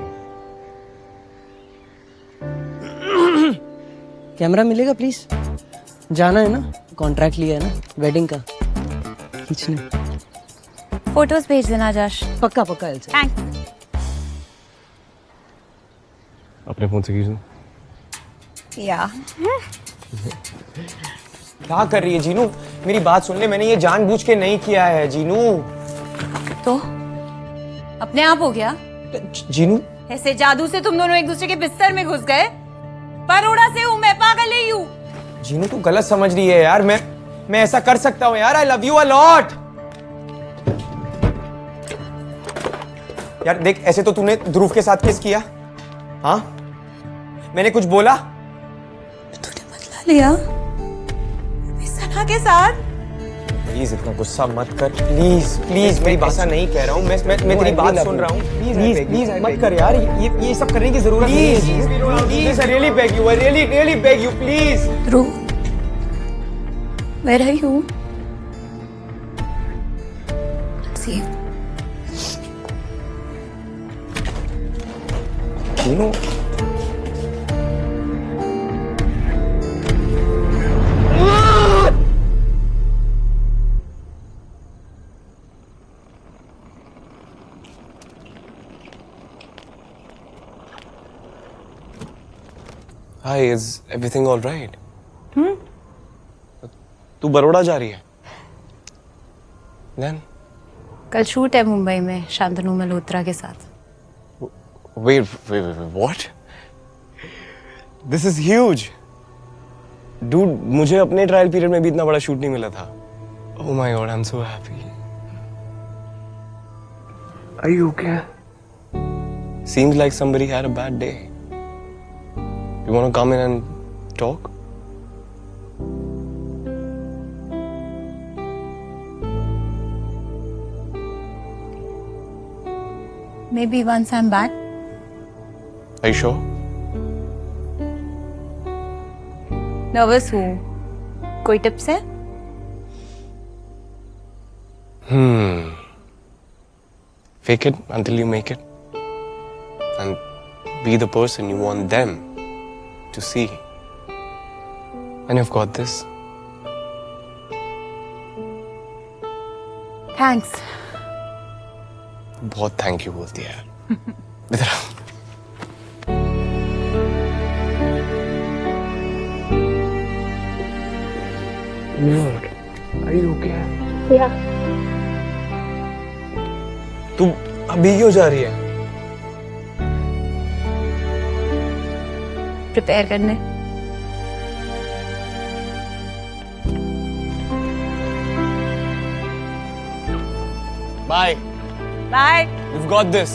Camera मिलेगा प्लीज? जाना है ना, कॉन्ट्रैक्ट लिया है ना वेडिंग का, खींचने। फोटोज भेज देना जश। पक्का पक्का एल्सा। थैंक्स। अपने फोन से खींच दूं? या क्या कर रही है जीनू? मेरी बात सुन ले, मैंने ये जानबूझ के नहीं किया है जीनू। तो अपने आप हो गया? जीनू ऐसे जादू से तुम दोनों एक दूसरे के बिस्तर में घुस गए? परोड़ा से हूँ मैं, पागल नहीं हूँ। जीनू तू गलत समझ रही है यार, मैं ऐसा कर सकता हूँ यार। आई लव यू अ लॉट। यार देख, ऐसे तो तूने ध्रुव के साथ किस किया? हाँ, मैंने कुछ बोला? तूने बदला लिया सना के साथ? प्लीज इतना गुस्सा मत कर, प्लीज प्लीज। मेरी बात ऐसा नहीं कह रहा हूँ, मैं तेरी बात सुन रहा हूँ। प्लीज प्लीज मत कर यार, ये सब करने की जरूरत नहीं है। Please I really beg you, I really beg you, please. Dhruv, where are you? See Jinu Hi, is everything all right? तू बड़ौदा जा रही है? Then? कल शूट है मुंबई में शांतनु मल्होत्रा के साथ। Wait, what? This is huge. Dude, मुझे अपने ट्रायल पीरियड में भी इतना बड़ा शूट नहीं मिला था। Oh my God, I'm so happy. Are you okay? Seems like somebody had a bad day. You want to come in and talk? Maybe once I'm back. Are you sure? Nervous हूँ। कोई tips है? Fake it until you make it. And be the person you want them to see. And you've got this. Thanks. बहुत thank you बोलती है यार। इधर आओ। Lord, are you okay? Yeah. तू अभी क्यों जा रही है? प्रिपेयर करने। Bye. Bye. You've got this.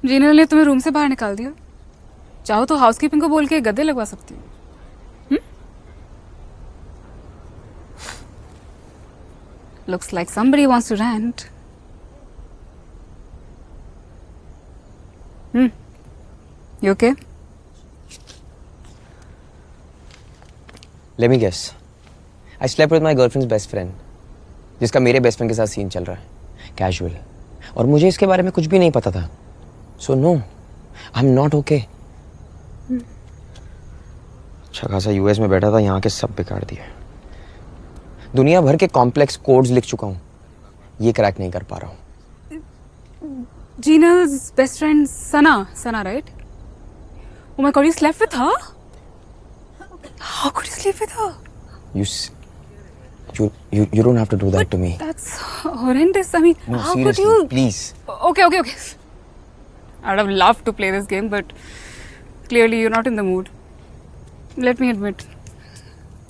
Jinal ने तुम्हें रूम से बाहर निकाल दिया। चाहो तो हाउसकीपिंग को बोल के गद्दे लगवा सकती हूँ। Looks like somebody wants to rent. You okay? Let me guess. I slept with my girlfriend's best friend, जिसका मेरे बेस्ट फ्रेंड के साथ सीन चल रहा है, कैजुअल, और मुझे इसके बारे में कुछ भी नहीं पता था. So no, I'm not okay. अच्छा खासा यूएस में बैठा था, यहाँ के सब बिगाड़ दिए. दुनिया भर के कॉम्प्लेक्स कोड्स लिख चुका हूँ, ये क्रैक नहीं कर पा रहा हूँ. Gina's best friend Sana, right? Oh my God, you slept with her? How could you sleep with her? You don't have to do that to me. That's horrendous. I mean, No, how seriously, could you? please. Okay. I would have loved to play this game, but clearly you're not in the mood. Let me admit,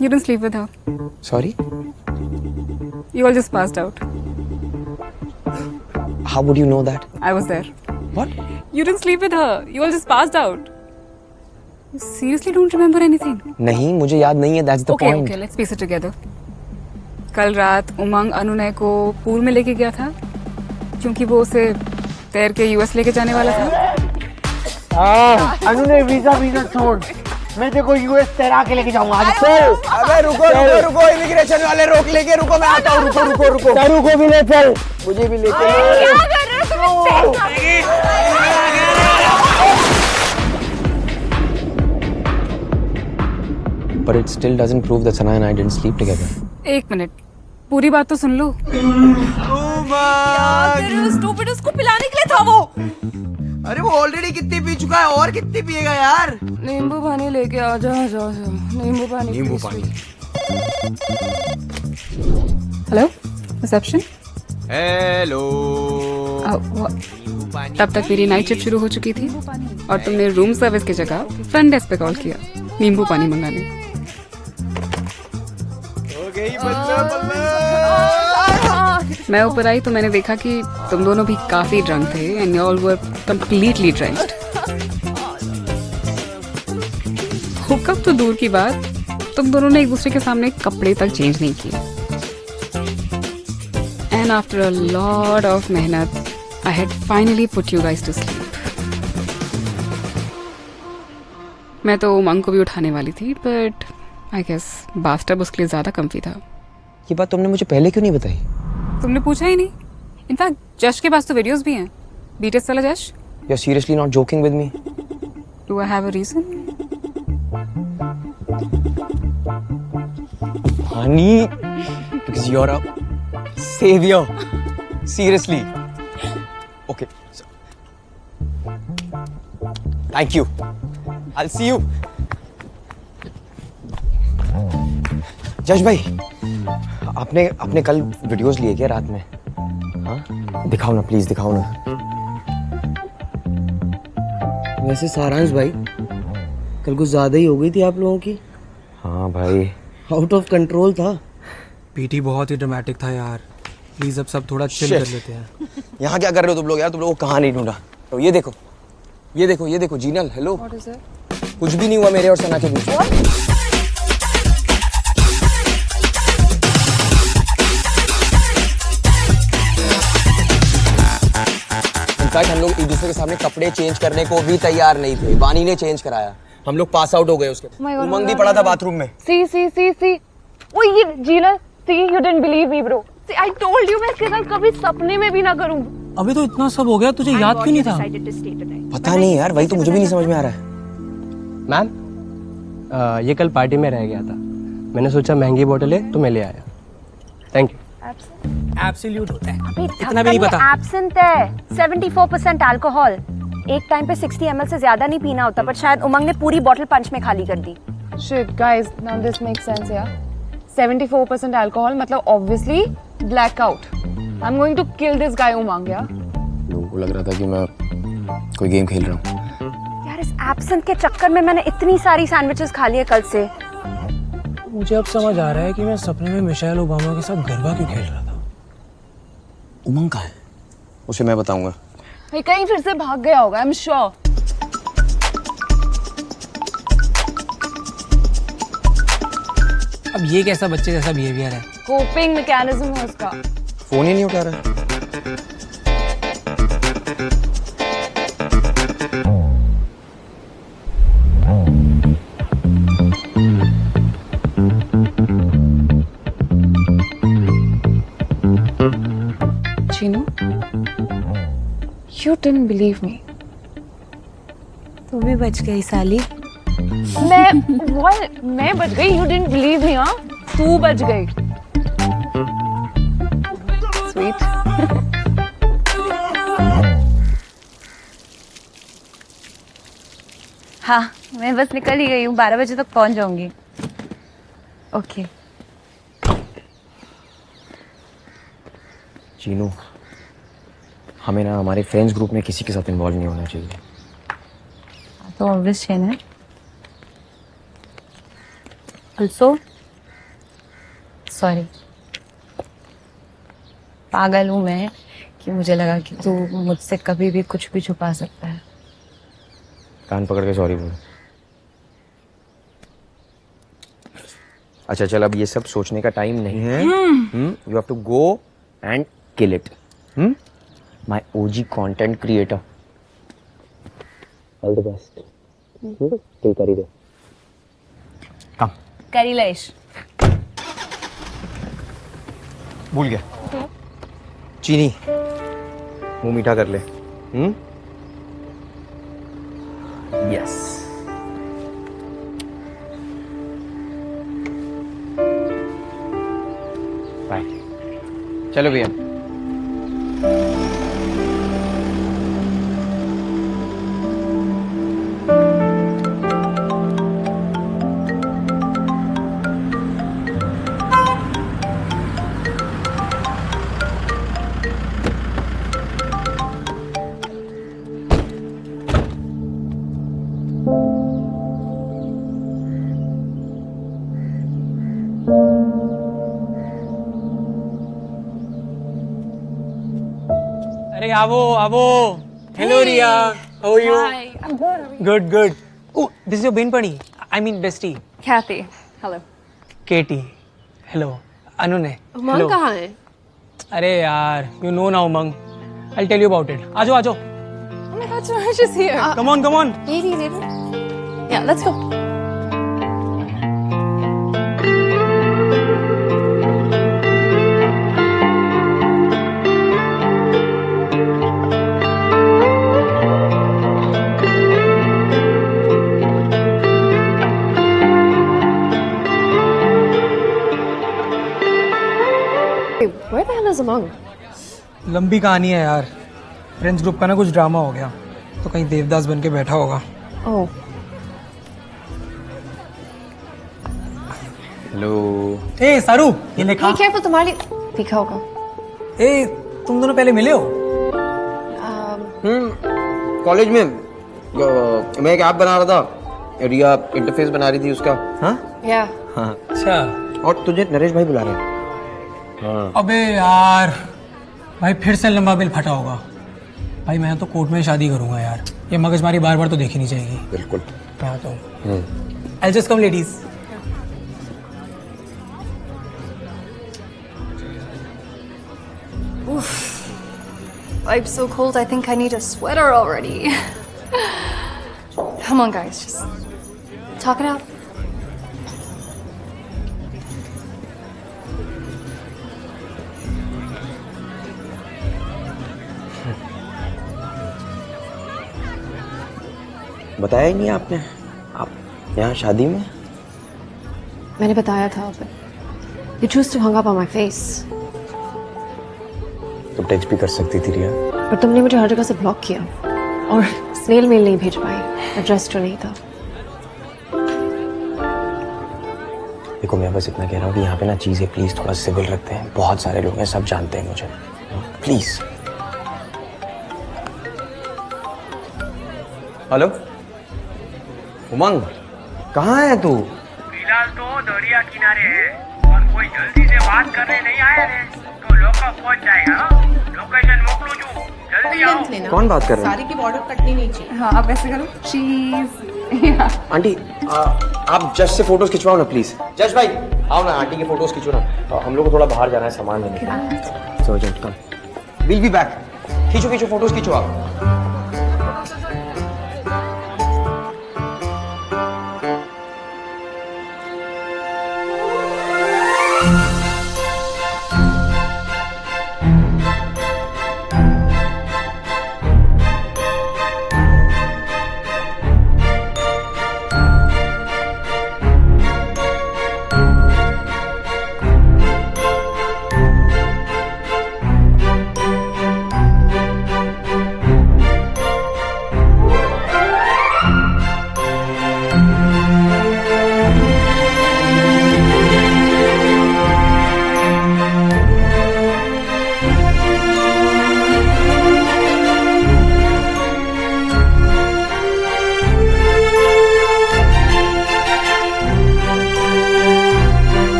you didn't sleep with her. Sorry? You all just passed out. How would you know that? I was there. What? You didn't sleep with her. You all just passed out. You seriously don't remember anything? नहीं, मुझे याद नहीं है. That's the point. Okay, let's piece it together. कल रात उमंग अनुनय को pool में लेके गया था क्योंकि वो उसे तैर के यूएस लेके जाने वाला था. अनुने वीजा छोड़, मैं देखो यूएस तैरा के लेके जाऊंगा आज. चल. अबे रुको, इमिग्रेशन वाले रोक लेंगे. रुको, मैं आता हूँ. रुको. तारू को भी ले चल. मुझे भी लेके चलो. But it still doesn't prove that Sana and I didn't sleep together. एक मिनट, पूरी बात तो सुन लो. स्टूपिड, उसको पिलाने के लिए था वो. अरे वो ऑलरेडी कितनी पी चुका है, और कितनी पिएगा यार. नींबू पानी लेके आ जा. नींबू पानी. Hello, reception. हेलो. तब तक मेरी नाइट शिफ्ट शुरू हो चुकी थी और तुमने रूम सर्विस की जगह फ्रंट डेस्क पे कॉल किया नींबू पानी मंगाने. मैं ऊपर आई तो मैंने देखा कि तुम दोनों भी काफी ड्रंक थे and you all were completely drenched. Hookup तो दूर की बात, तुम दोनों ने एक दूसरे के सामने कपड़े तक चेंज नहीं किए. And after a lot of मेहनत I had finally put you guys to sleep. मैं तो उमंग को भी उठाने वाली थी बट आई गेस बास्टब उसके लिए ज्यादा कम्फी था. ये बात तुमने मुझे पहले क्यों नहीं बताई? तुमने पूछा ही नहीं. इनफैक्ट जश के पास तो वीडियोस भी हैं. बीटेस वाला जश. You're seriously not joking with me? Do I have a reason? Honey, because you're a savior. Seriously. Okay. Thank you. I'll see you. जश भाई, आपने कल वीडियोस लिए क्या रात में? हाँ, दिखाओ ना प्लीज, दिखाओ ना. वैसे सारांश भाई, कल कुछ ज्यादा ही हो गई थी आप लोगों की. हाँ भाई, आउट ऑफ कंट्रोल था. पीटी बहुत ही ड्रामेटिक था यार. प्लीज अब सब थोड़ा चिल कर लेते हैं. यहाँ क्या कर रहे हो तुम लोग यार? तुम लोगों को कहाँ नहीं ढूंढा? तो ये देखो जीनल. हेलो. कुछ भी नहीं हुआ मेरे और सना के बीच. इनफैक्ट हम लोग एक दूसरे के सामने कपड़े चेंज करने को भी तैयार नहीं थे. वानी ने चेंज कराया. हम लोग पास आउट हो गए उसके. उमंग भी पड़ा था बाथरूम में. सी. ओ ये Jinal, see you didn't believe me bro. See I told you मैं इसके साथ कभी सपने में भी ना करूं. अभी तो इतना सब हो गया, तुझे याद क्यों नहीं था? पता नहीं यार, वही तो मुझे भी नहीं समझ में आ रहा है. मैम, ये कल पार्टी में रह गया था. मैंने सोचा महंगी बोतल है तो मैं ले आया. Thank you. एब्सोल्यूट होता है, इतना भी नहीं पता. एब्सेंट है 74% अल्कोहल. एक टाइम पे 60 ml से ज्यादा नहीं पीना होता, पर शायद उमंग ने पूरी बोतल पंच में खाली कर दी. Shit guys, now this makes sense यार. 74% अल्कोहल मतलब obviously blackout. I am going to kill this guy Umang यार. लोगों को लग रहा था कि मैं कोई गेम खेल रहा हूँ. यार इस एब्सेंट के चक्कर में मैंने इतनी सारी सैंडविचेस खा लिए कल से. मुझे अब समझ आ रहा है कि मैं सपने में मिशेल ओबामा के साथ गरबा क्यों खेल रहा था. उमंग कहाँ है? उसे मैं बताऊंगा. भाई कहीं फिर से भाग गया होगा, आई एम श्योर. अब ये कैसा बच्चे जैसा बिहेवियर है? कोपिंग मैकेनिज्म है उसका. फोन ही नहीं उठा रहा. Chinu, you didn't believe me. तू भी बच गई साली। मैं बच गई। You didn't believe me, हाँ? तू बच गई। Sweet. हाँ, मैं बस निकल ही गई हूँ, 12 बजे तक पहुँच जाऊंगी। ओके। चीनू, हमें ना हमारे फ्रेंड्स ग्रुप में किसी के साथ इन्वॉल्व नहीं होना चाहिए। तो ऑब्वियस है ना। ऑल्सो सॉरी, पागल हूँ मैं कि मुझे लगा कि तू मुझसे कभी भी कुछ भी छुपा सकता है। कान पकड़ के सॉरी बोल। अच्छा चल, अब ये सब सोचने का टाइम नहीं है। You have to go and kill it. My OG content creator, all the best. Kill कर ही दे। कम करी लेश। भूल गया। चीनी, मुंह मीठा कर ले। यस। बाय। चलो भैया। अरे आवो आवो। Hello Riya, how are you? I'm good. Good good. Oh, this is your बेनपणी, I mean bestie. Kathy, hello. Katie. Hello. Anu ने। उमंग कहाँ है? अरे यार, यू नो ना Umang, I tell you about it. आजो आजो। Oh my God, Suraj is here. Come on come on. Yeah, let's go. Where the hell is Umang? लंबी कहानी है यार। फ्रेंड्स ग्रुप का ना कुछ ड्रामा हो गया, तो कहीं देवदास बन के बैठा होगा। Oh. हेलो। ए सारू, ये ले खा। Be careful, तुम्हारे लिए तीखा होगा। ए, तुम दोनों पहले मिले हो? कॉलेज में मैं एक ऐप बना रहा था, रिया इंटरफेस बना रही थी उसका। हाँ Yeah. हाँ। अच्छा। और तुझे नरेश भाई बुला रहे हैं। हाँ। अबे यार, भाई फिर से लंबा बिल फटा होगा। भाई मैं तो कोर्ट में शादी करूंगा यार, ये मगजमारी बार बार तो देखी नहीं जाएगी। बिल्कुल। हाँ तो I'll just come ladies. I'm so cold, I think I need a sweater already. Come on, guys, just talk it out. बताया ही नहीं आपने, आप यहाँ शादी में? मैंने बताया था, but you choose to hang up on my face. तुम टेक्स्ट भी कर सकती थी रिया। पर तुमने मुझे हर जगह से ब्लॉक किया और स्नेल मेल नहीं भेज पाई, एड्रेस तो नहीं था। देखो मैं बस इतना कह रहा हूँ कि यहाँ पे ना चीजें प्लीज थोड़ा सिविल रखते हैं, बहुत सारे लोग हैं, सब जानते हैं मुझे, प्लीज। हेलो उमंग, कहाँ है तू? फिलहाल तो दरिया किनारे है और कोई जल्दी से बात करने नहीं आया है तो लॉकअप पहुंच जाएगा। लोकेशन मोकलू जो, जल्दी आओ। कौन बात कर रहा है? सारी की बॉर्डर कटनी नहीं चाहिए। हाँ, आप ऐसे करो, चीज। आंटी आप जज से फोटोज खिंचवाओ ना प्लीज। जज भाई आओ ना, आंटी की फोटोज खींचो ना, हम लोग को थोड़ा बाहर जाना है सामान लेने। So urgent, come, will be back. खींचो खींचो फोटोज खींचो आप।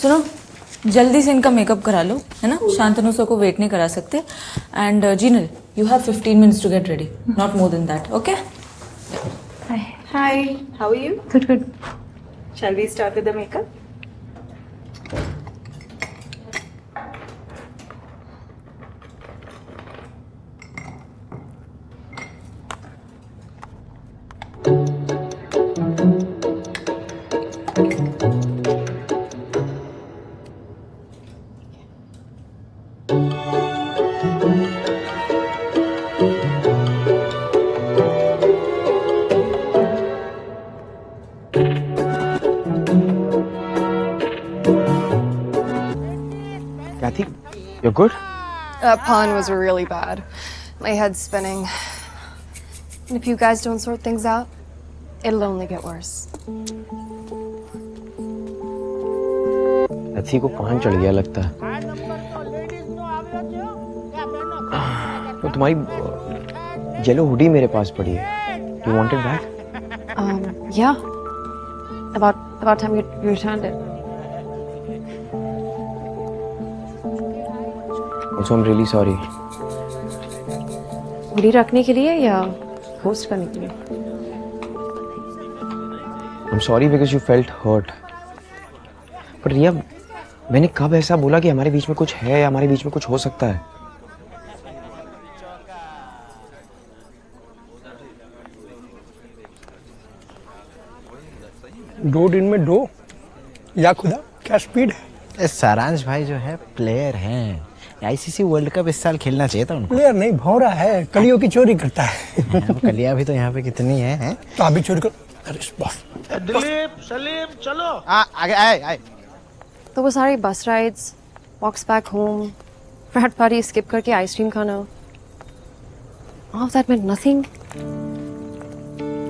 सुनो, जल्दी से इनका मेकअप करा लो, है ना? शांतनु सर को वेट नहीं करा सकते. And Jinal, you have 15 minutes to get ready, not more than that, okay? Hi, how are you? Good, good. Shall we start with the makeup? Kathy, you're good? That pun was really bad. My head's spinning. And if you guys don't sort things out, it'll only get worse. Kathy को पान चढ़ गया लगता है. तो तुम्हारी yellow hoodie मेरे पास पड़ी है. You want it back? Yeah. About time you returned it. Also, I'm really sorry. Hoodie रखने के लिए या होस्ट करने के लिए? I'm sorry because you felt hurt. पर रिया, मैंने कब ऐसा बोला कि हमारे बीच में कुछ है या हमारे बीच में कुछ हो सकता है? दो दिन में दो, या खुदा क्या स्पीड है. सारांश भाई जो है प्लेयर हैं. आईसीसी वर्ल्ड कप इस साल खेलना चाहिए था उनको. प्लेयर नहीं, भौरा है, कलियों की चोरी करता है. कलियां भी तो यहाँ पे कितनी है? तो अभी चोरी कर. अरे बॉस. दिलीप, सलीम, चलो. आगे आए. तो वो सारी bus rides, walks back home, frat party skip करके आइसक्रीम खाना, all of that meant nothing.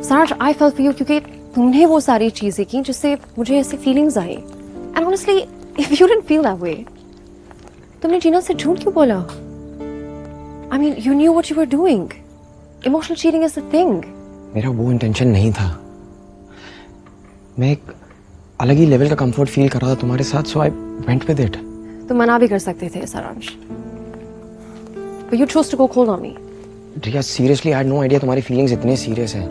सारांश, I felt for you क्योंकि तुमने वो सारी चीजें की जिससे मुझे ऐसी feelings I. And honestly, if you didn't feel that way, तुमने जीना से झूठ क्यों बोला? I mean, you knew what you were doing. Emotional cheating is the thing. मेरा वो इंटेंशन नहीं था. मैं एक अलग ही लेवल का कंफर्ट फील कर रहा था तुम्हारे साथ, so I went with it. तुम मना भी कर सकते थे सारांश. But you chose to go cold on me. Riya, seriously, I had no idea तुम्हारी फीलिंग्स इतने सीरियस हैं.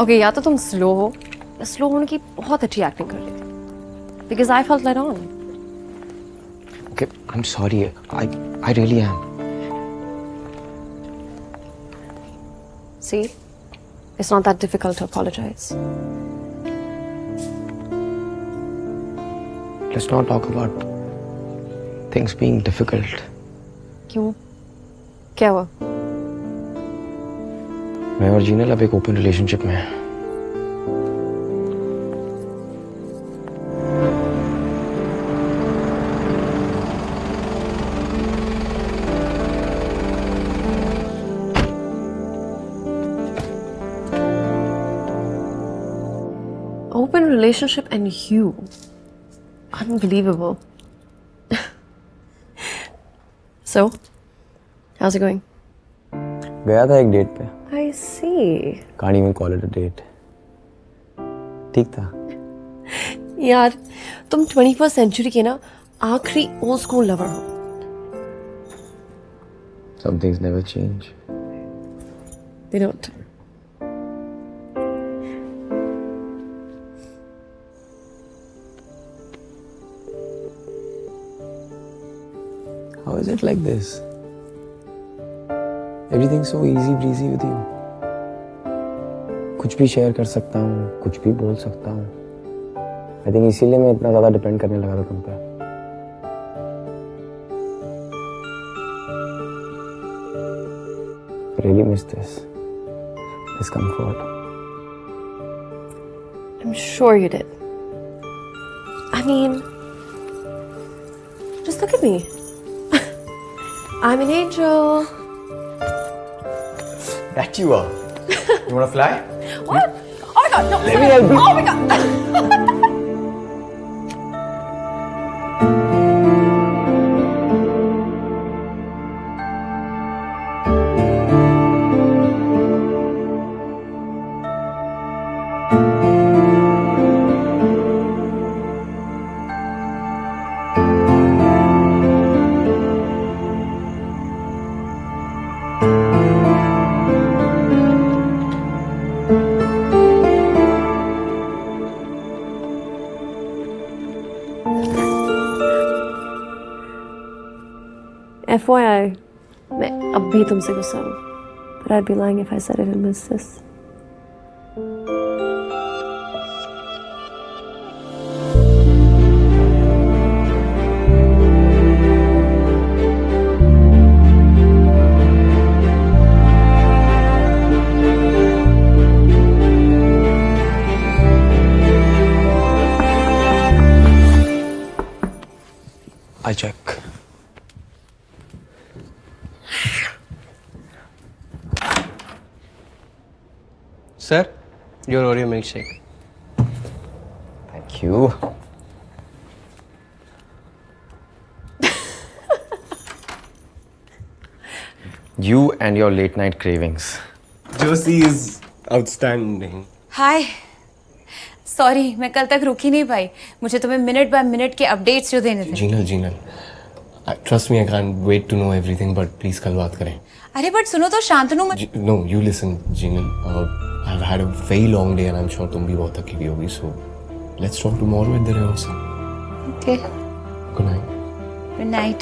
Okay, या तो तुम स्लो हो या स्लो होने की बहुत अच्छी एक्टिंग कर रहे थे. Because I felt let on. Okay, I'm sorry. I really am. See, it's not that difficult to apologize. Let's not talk about things being difficult. क्यों? क्या हुआ? मैं और जीनल अब एक ओपन रिलेशनशिप में हैं. Open relationship and you. Unbelievable. So, how's it going? गया था एक डेट पे. I see. Can't even call it a date. ठीक था. यार, तुम 21st century के ना आखिरी old school lover हो. Some things never change. They don't. How is it like this? Everything's so easy breezy with you. कुछ भी शेयर कर सकता हूँ, कुछ भी बोल सकता हूँ. I think इसीलिए मैं इतना ज़्यादा डिपेंड करने लगा था तुम पे. I really miss this comfort. I'm sure you did. I mean, just look at me. I'm an angel. That you are. You wanna fly? What? Oh my god, no. Let me help you. Oh my god. FYI, मैं अब भी तुमसे गुस्सा हूँ. But I'd be lying if I said I didn't miss this. I'll check. Sir, your Oreo milkshake. Thank you. You and your late night cravings. Josie is outstanding. Hi sorry मैं कल तक रुक ही नहीं पाई. मुझे तुम्हें मिनट बाय मिनट के updates जो देने थे. Jinal, trust me, I can't wait to know everything, but please कल बात करें. अरे बट सुनो तो शांतनु मत. No, you listen, Jinal. I've had a very long day and I'm sure तुम भी बहुत थकी हुई होगी, so let's talk tomorrow at the rehearsal. Okay. Good night. Good night.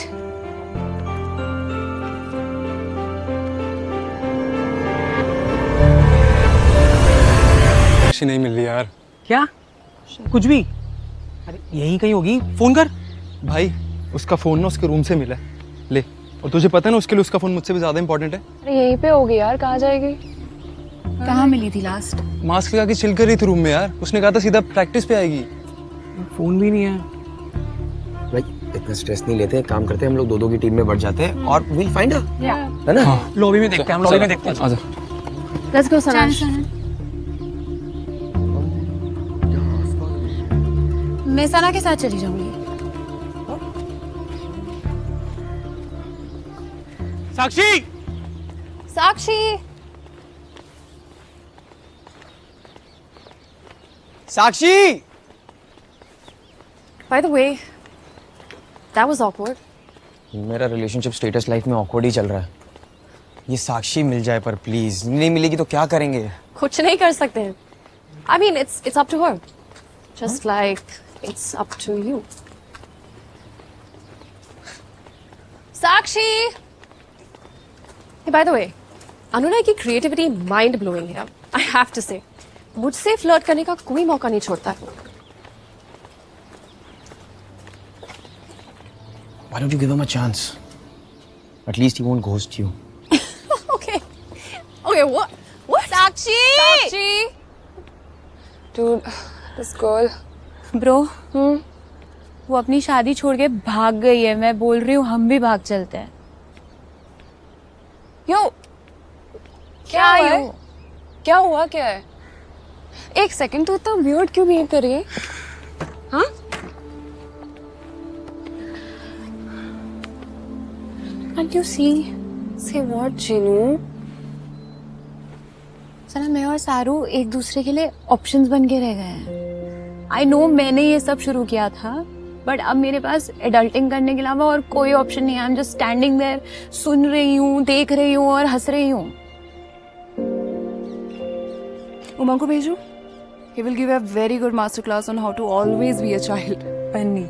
नहीं मिल रही यार. क्या कुछ भी? अरे यही कहीं होगी. फोन कर भाई. उसका फोन ना उसके रूम से मिला है. ले. और तुझे पता है ना उसके लिए उसका फोन मुझसे भी ज्यादा इंपॉर्टेंट है. अरे यहीं पे होगी यार. कहाँ जाएगी? कहाँ मिली थी लास्ट? मास्क लगा के चिल कर रही थी रूम में यार. उसने कहा था सीधा प्रैक्टिस पे आएगी. फोन भी नहीं है. भाई इतना स्ट्रेस नहीं लेते. काम करते हैं हम लोग दो की टीम में बढ़ जाते हैं और we'll find her. है ना? लॉबी में देखते हैं. हम लॉबी में देखते हैं. आजा. Let's go, Sanaj. मैं सना के साथ चली जाऊंगी. साक्षी. साक्षी. साक्षी. By the way, that was awkward. मेरा रिलेशनशिप स्टेटस लाइफ में ऑकवर्ड ही चल रहा है. ये साक्षी मिल जाए पर प्लीज. नहीं मिलेगी तो क्या करेंगे? कुछ नहीं कर सकते हैं. I mean, it's up to her. Just like it's up to you. Sakshi. Hey, by the way, अनुनय की creativity mind blowing है. I have to say, मुझसे फ्लर्ट करने का कोई मौका नहीं छोड़ता है. Why don't you give him a chance? At least he won't ghost you. Okay. Okay, what? What? Sakshi. Sakshi. Dude, this girl. Bro. वो अपनी शादी छोड़ के भाग गई है. मैं बोल रही हूँ हम भी भाग चलते हैं. Yo. क्या हुआ है? यो? क्या हुआ क्या है? एक सेकंड. तू इतना weird क्यों बिहेव कर रही है? हाँ? Can't you see? Say what, Jinu? सना मैं और सारू एक दूसरे के लिए ऑप्शंस बन के रह गए हैं. आई नो मैंने ये सब शुरू किया था बट अब मेरे पास एडल्टिंग करने के अलावा और कोई ऑप्शन नहीं है. I am just standing there. सुन रही हूँ, देख रही हूँ और हंस रही हूँ. उमा को भेजो. He will give a very good master class on how to always be a child. Banni.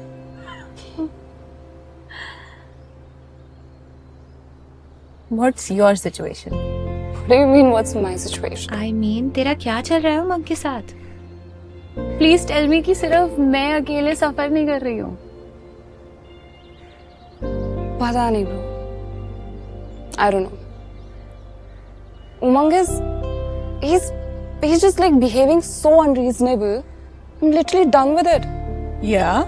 What's your situation? What do you mean, what's my situation? I mean, तेरा क्या चल रहा है उमंग के साथ? Please tell me कि सिर्फ मैं अकेले सफर नहीं कर रही हूँ. पता नहीं bro. I don't know. Umang he's just like behaving so unreasonable. I'm literally done with it. Yeah?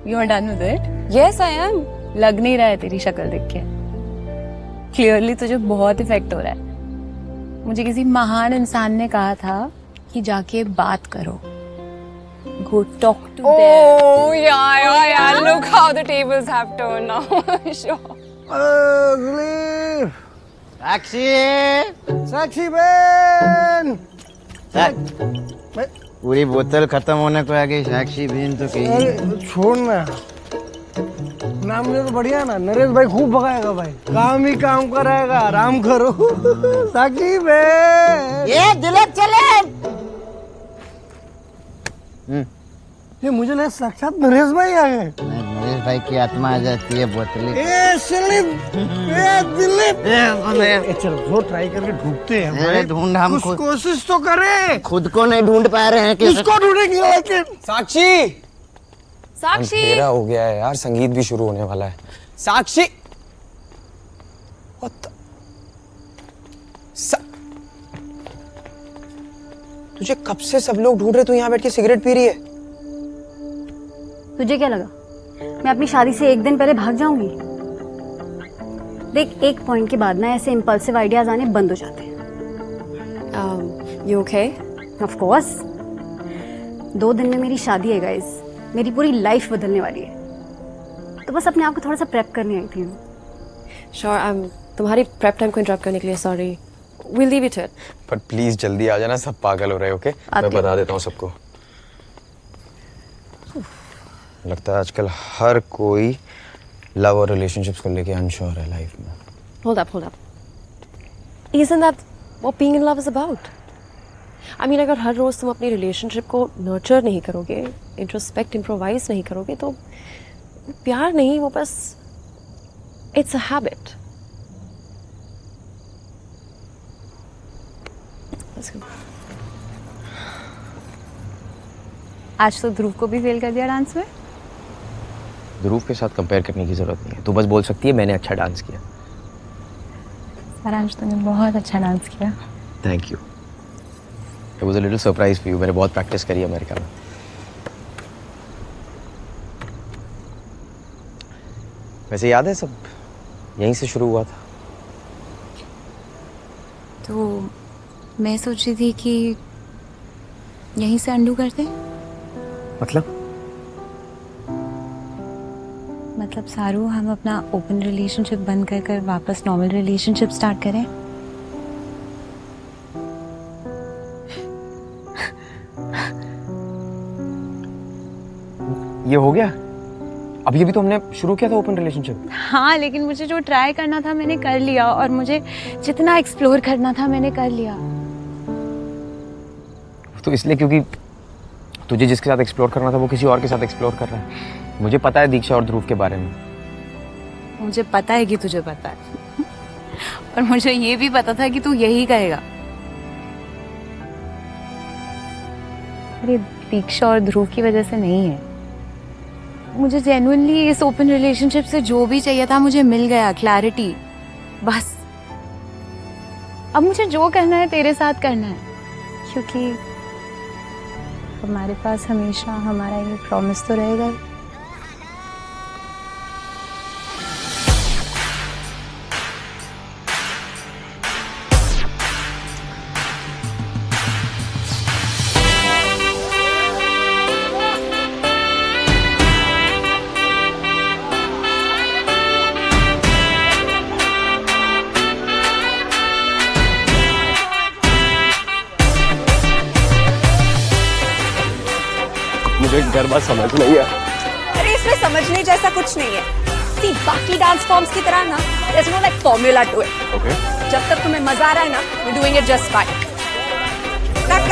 You're done with it? Yes, I am. लग नहीं रहा है तेरी शक्ल देख के. क्लियरली तुझे बहुत इफेक्ट हो रहा है. मुझे किसी महान इंसान ने कहा था कि जाके बात करो. Go talk to them. Oh yeah. Look how the tables have turned now. Sure. साक्षी बहन. पूरी बोतल खत्म होने को आ गई. साक्षी बहन तो कहीं. छोड़ ना. नाम में तो बढ़िया ना. नरेश भाई खूब भगाएगा भाई. काम ही काम कराएगा. आराम करो. साक्षी बहन. ये दिलक चले. ये मुझे लगा साक्षात नरेश भाई आ गए. महेश भाई की आत्मा आ जाती है बोतलें। ए सलीम, ए दिलीप, चल वो ट्राई करके ढूंढते हैं भाई। ढूंढ हम कुछ कोशिश तो करें। खुद को नहीं ढूंढ पा रहे हैं। किसको ढूंढेंगे लेकिन? साक्षी, साक्षी अंधेरा हो गया है यार, संगीत भी शुरू होने वाला है। साक्षी, तुझे कब से सब लोग ढूंढ रहे, तू यहाँ बैठ के सिगरेट पी रही है? तुझे क्या लगा मैं अपनी शादी से एक दिन पहले भाग जाऊंगी? देख, एक पॉइंट के बाद ना ऐसे इम्पल्सिव आइडियाज आने बंद हो जाते हैं। You okay? Of course. 2 दिन में मेरी शादी है गाइस, मेरी पूरी लाइफ बदलने वाली है, तो बस अपने आप को थोड़ा सा प्रेप करने आई थी। Sure, तुम्हारी प्रेप टाइम को इंटरप्ट करने के लिए सॉरी। We'll leave it. पर प्लीज जल्दी आ जाना, सब पागल हो रहे हैं। ओके, मैं बता देता हूँ सबको। लगता है आजकल हर कोई लव और रिलेशनशिप्स को लेके अनश्योर है लाइफ में। Hold up. Isn't that what being in love is about? I mean, अगर हर रोज तुम अपनी रिलेशनशिप को नर्चर नहीं करोगे, इंट्रोस्पेक्ट इम्प्रोवाइज नहीं करोगे, तो प्यार नहीं, वो बस इट्स अ हैबिट। आज तो ध्रुव को भी फेल कर दिया डांस में। ध्रुव के साथ कंपेयर करने की जरूरत नहीं है, तू बस बोल सकती है मैंने अच्छा डांस किया। सारांश, तुमने बहुत अच्छा डांस किया। Thank you. It was a little surprise for you. मैंने बहुत प्रैक्टिस करी अमेरिका में। वैसे याद है, सब यहीं से शुरू हुआ था। तो मैं सोच रही थी कि यहीं से अंडू करते। मतलब सारू, हम अपना ओपन रिलेशनशिप बंद कर वापस नॉर्मल रिलेशनशिप स्टार्ट करें। ये हो गया? अभी भी तो हमने शुरू किया था ओपन रिलेशनशिप। हाँ, लेकिन मुझे जो ट्राई करना था मैंने कर लिया, और मुझे जितना एक्सप्लोर करना था मैंने कर लिया। तो इसलिए क्योंकि तुझे जिसके साथ एक्सप्लोर करना था वो किसी और के साथ एक्सप्लोर कर रहा है। मुझे पता है दीक्षा और ध्रुव के बारे में। मुझे पता है कि तुझे पता है, और मुझे ये भी पता था कि तू यही कहेगा। अरे दीक्षा और ध्रुव की वजह से नहीं है, मुझे जेन्युइनली इस ओपन रिलेशनशिप से जो भी चाहिए था मुझे मिल गया, क्लैरिटी। बस अब मुझे जो करना है तेरे साथ करना है, क्योंकि हमारे पास हमेशा हमारा ये प्रॉमिस तो रहेगा। मुझे गरबा समझ नहीं है। अरे इसमें समझने जैसा कुछ नहीं है। सी, बाकी डांस फॉर्म्स की तरह ना, there's no like formula to it. Okay. जब तक तुम्हें मजा आ रहा है ना, we're doing it just fine. Clap.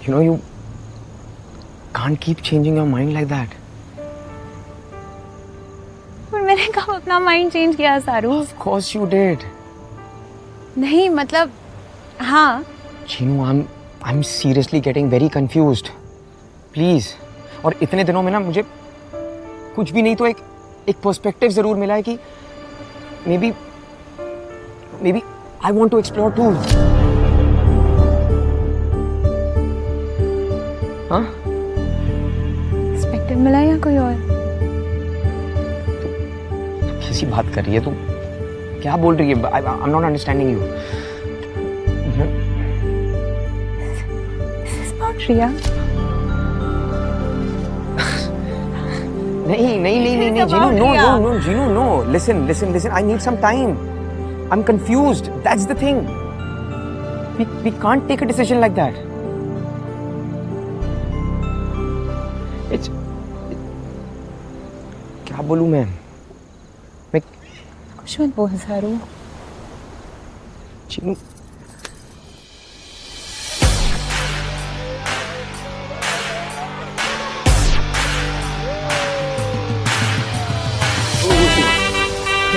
You know, you can't keep changing your mind like that. पर मैंने कब अपना माइंड चेंज किया सारू? Of course you did. नहीं, मतलब हाँ। Chinu, I'm seriously getting very confused. Please. और इतने दिनों में ना मुझे कुछ भी नहीं तो एक पर्सपेक्टिव जरूर मिला है कि maybe I want to explore too. हाँ? पर्सपेक्टिव मिला या कोई और? तू कैसी बात कर रही है? तू क्या बोल रही है? I'm not understanding you. रिया, नहीं, Jinu, no, Jinu, no. Listen. I need some time. I'm confused. That's the thing. We can't take a decision like that. क्या बोलूं मैं कुछ मत बोल सारू। जीनू,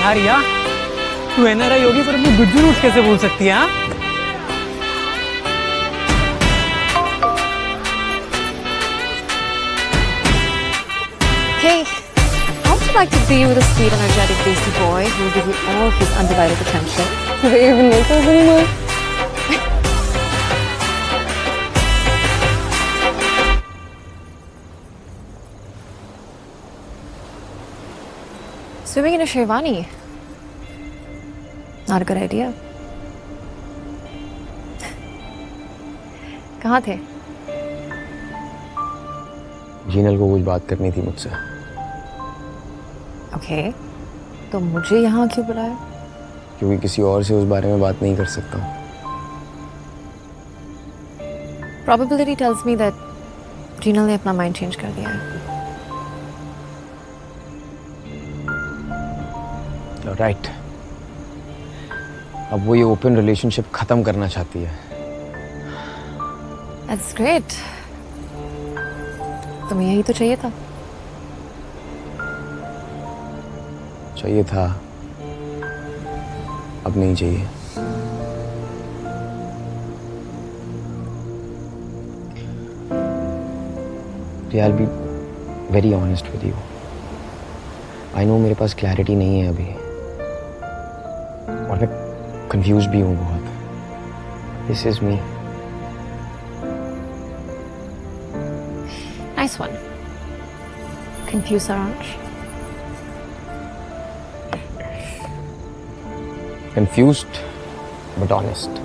यार रिया, तू एनआरआई होगी पर अपनी गुज्जू रूट कैसे बोल सकती है? हाँ, Hey, how would you like to be with a sweet, energetic, desi boy who will give you all of his undivided attention? Do they even make those anymore? Swimming in a sherwani. Not a good idea. कहाँ थे? जीनल को कुछ बात करनी थी मुझसे। Okay, तो मुझे यहाँ क्यों बुलाया? क्योंकि किसी और से उस बारे में बात नहीं कर सकता। Probability tells me that Jinal ने अपना माइंड चेंज कर दिया है। राइट, अब वो ये ओपन रिलेशनशिप खत्म करना चाहती है। That's great. तुम्हें यही तो चाहिए था। चाहिए था, अब नहीं चाहिए। I'll be very honest with you. I know मेरे पास क्लैरिटी नहीं है अभी, और मैं कंफ्यूज भी हूँ बहुत। This is me. Nice one. Confused, Saransh? Confused, but honest.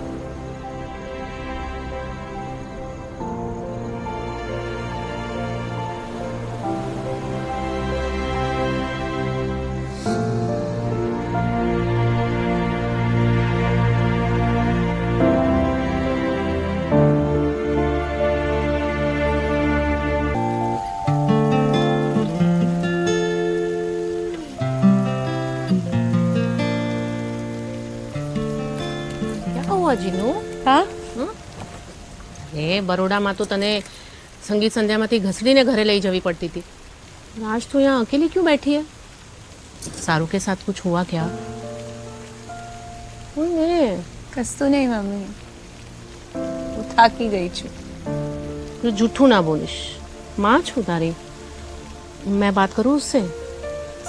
Jinu હા એ બરોડામાં તો તને સંગીત સંધ્યામાંથી ઘસડીને ઘરે લઈ જવી પડતી હતી, आज तो यहाँ अकेली क्यों बैठी है? सारू के साथ कुछ हुआ क्या? કશું નહીં મમ્મી, હું થાકી ગઈ છું। तो जूठू ना बोलिश, माँ छू तारी। मैं बात करूँ उससे?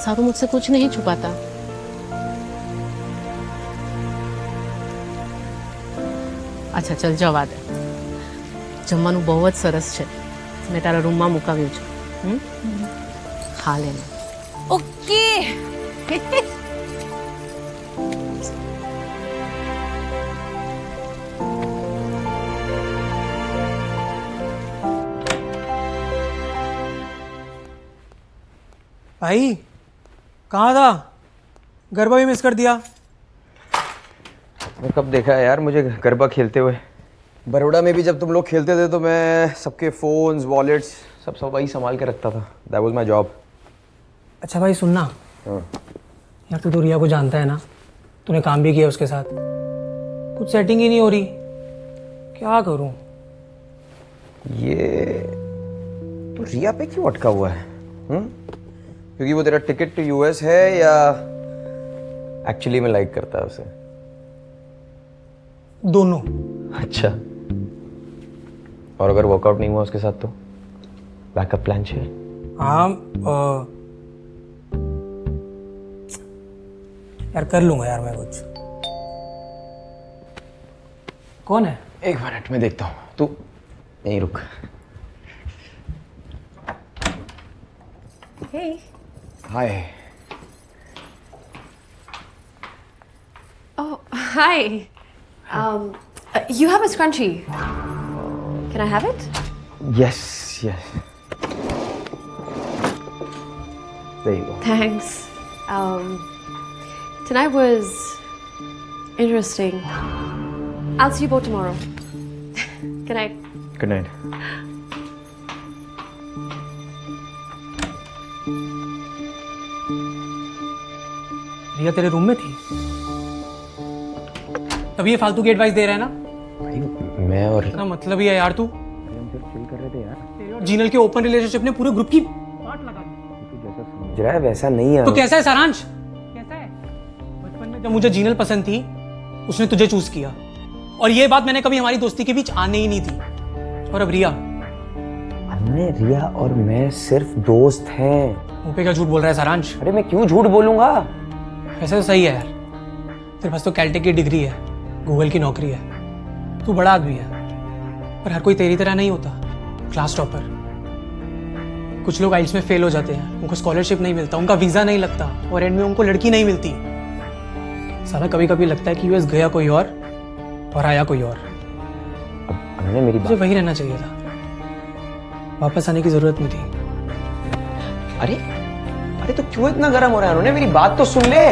सारू मुझसे कुछ नहीं छुपाता। अच्छा चल जवा दे, जमવાનું બહુ જ સરસ છે, મેં તારા રૂમમાં મુકાવ્યું છે, ખા લેને। ઓકે। भाई कहाँ था? गरबा भी मिस कर दिया। मैं कब देखा है यार मुझे गरबा खेलते हुए? बड़ौदा में भी जब तुम लोग खेलते थे तो मैं सबके फोन्स, वॉलेट्स सब वही संभाल के रखता था। That was my job. अच्छा भाई सुनना, यार तू तो रिया को जानता है ना, तूने काम भी किया उसके साथ, कुछ सेटिंग ही नहीं हो रही, क्या करूं? ये तो रिया पे क्यों अटका हुआ है? क्योंकि वो तेरा टिकट टू यूएस है या एक्चुअली में लाइक करता है उसे? दोनों। अच्छा, और अगर वर्कआउट नहीं हुआ उसके साथ तो बैकअप प्लान चाहिए? हाँ यार कर लूंगा यार मैं कुछ। कौन है? एक मिनट में देखता हूँ, तू यहीं रुक। Hey. Hi. Oh, hi. You have a scrunchie. Can I have it? Yes, yes. There you go. Thanks. Tonight was interesting. I'll see you both tomorrow. Good night. Good night. रिया तेरे room में थी, तभी ये फालतू की advice दे रहा है ना? भाई मैं और क्या मतलब ही है यार तू? चिल कर रहे थे यार। तेरे और जीनल के ओपन रिलेशनशिप ने पूरे ग्रुप की वाट लगा दी। तू जैसा समझ रहा है वैसा नहीं है। तो कैसा है सारांश? कैसा है? जब मुझे जीनल पसंद थी उसने तुझे चूज किया, और ये बात मैंने कभी हमारी दोस्ती के बीच आने ही नहीं थी। और अब रिया, हमने रिया और मैं सिर्फ दोस्त हैं। मुंह पे क्या झूठ बोल रहा है सारांश? अरे मैं क्यों झूठ बोलूंगा? ऐसे तो सही है यार, तेरे पास तो कैलटेक की डिग्री है, गूगल की नौकरी है, तू बड़ा आदमी है, पर हर कोई तेरी तरह नहीं होता क्लास टॉपर। कुछ लोग आइल्स में फेल हो जाते हैं, उनको स्कॉलरशिप नहीं मिलता, उनका वीजा नहीं लगता, और एंड में उनको लड़की नहीं मिलती। साला कभी कभी लगता है कि यूएस गया कोई और आया कोई और। अब मेरी मुझे वही रहना चाहिए था, वापस आने की जरूरत नहीं थी। अरे अरे तो क्यों इतना गर्म हो रहा है? उन्होंने मेरी बात तो सुन ले।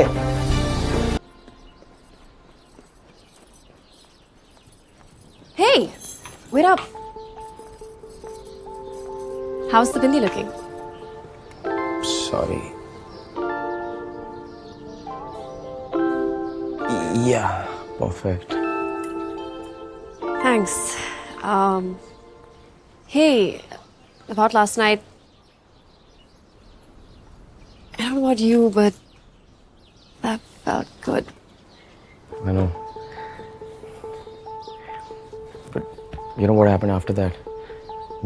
Hey, wait up. How's the bindi looking? Sorry. Yeah, perfect. Thanks. Hey, about last night. I don't know about you, but that felt good. I know. But you know what happened after that?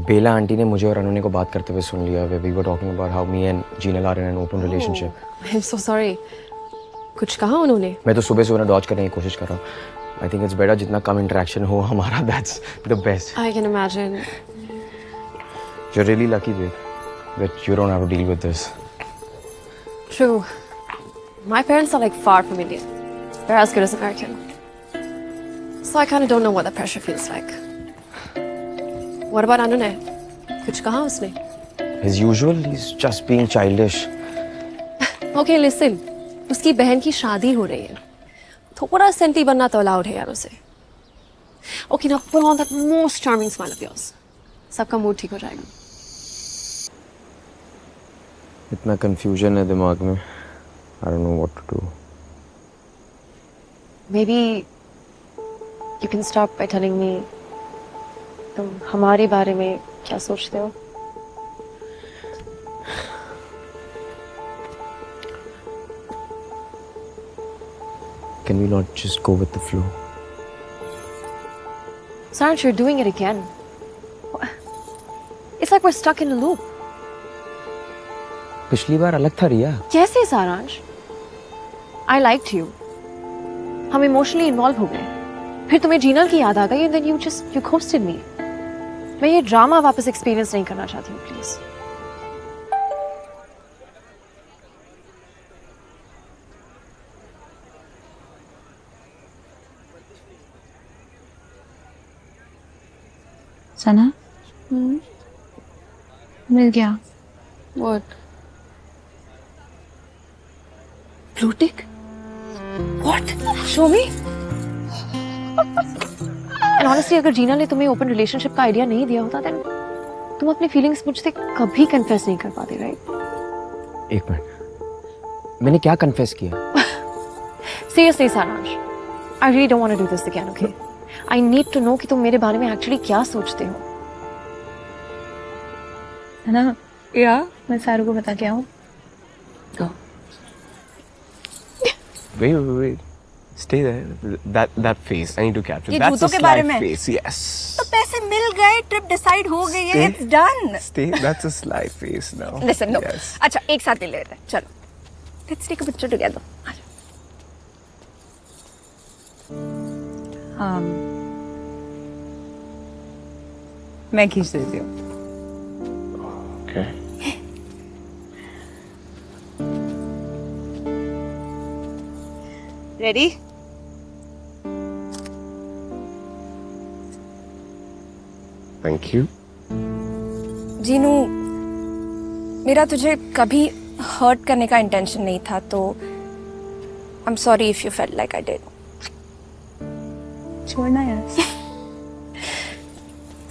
Bela aunty ने मुझे और अनुने को बात करते हुए सुन लिया। We were talking about how me and Jinal are in an open relationship. I'm so sorry. कुछ कहा उन्होंने? मैं तो सुबह से उन्हें डॉज करने की कोशिश कर रहा हूँ। I think it's better जितना कम interaction हो हमारा, that's the best. I can imagine. You're really lucky, babe, that you don't have to deal with this. True. My parents are like far from Indian. They're as good as American. So I kind of don't know what the pressure feels like. What about Anune? कुछ कहा उसने? As usual, he's just being childish. Okay, listen. उसकी बहन की शादी हो रही है, थोड़ा सेंटी बनना तो अलाउड है यार उसे। Okay, now put on that most charming smile of yours. सबका मूड ठीक हो जाएगा। इतना confusion है दिमाग में। I don't know what to do. Maybe you can start by telling me तुम हमारे बारे में क्या सोचते हो? Can we not just go with the flow? Saransh, you're doing it again. It's like we're stuck in a loop. पिछली बार अलग था रिया। कैसे सारांश? I liked you. हम इमोशनली इन्वॉल्व हो गए, फिर तुम्हें जीनल की याद आ गई and then you ghosted me. मैं ये ड्रामा वापस एक्सपीरियंस नहीं करना चाहती हूँ, प्लीज। सना, मिल गया। What? Blue tick? What? Show me. And honestly, अगर जीना ने तुम्हें ओपन रिलेशनशिप का आइडिया नहीं दिया होता, then तुम अपनी फीलिंग्स मुझसे कभी कन्फेस नहीं कर पाते, राइट? एक मिनट, मैंने क्या कन्फेस किया? Seriously, Saransh, I really don't want to do this again, okay? I need to know कि तुम मेरे बारे में एक्चुअली क्या सोचते हो। है ना? या मैं सारू को बता के आऊँ? Go. Wait. Stay there. That face. I need to capture. ये That's जूतों a के बारे sly में? face. Yes. तो पैसे मिल गए, ट्रिप डिसाइड हो गई है, it's done. Stay. That's a sly face now. Listen, no. Yes. अच्छा, एक साथ ले लेते हैं, चलो। Let's take a picture together. हाँ, मैं खींच देती हूँ। Okay. Ready? Thank you. Jinu, मेरा तुझे कभी हर्ट करने का इंटेंशन नहीं था, तो आई am sorry if you felt like I did. छोड़ना यार।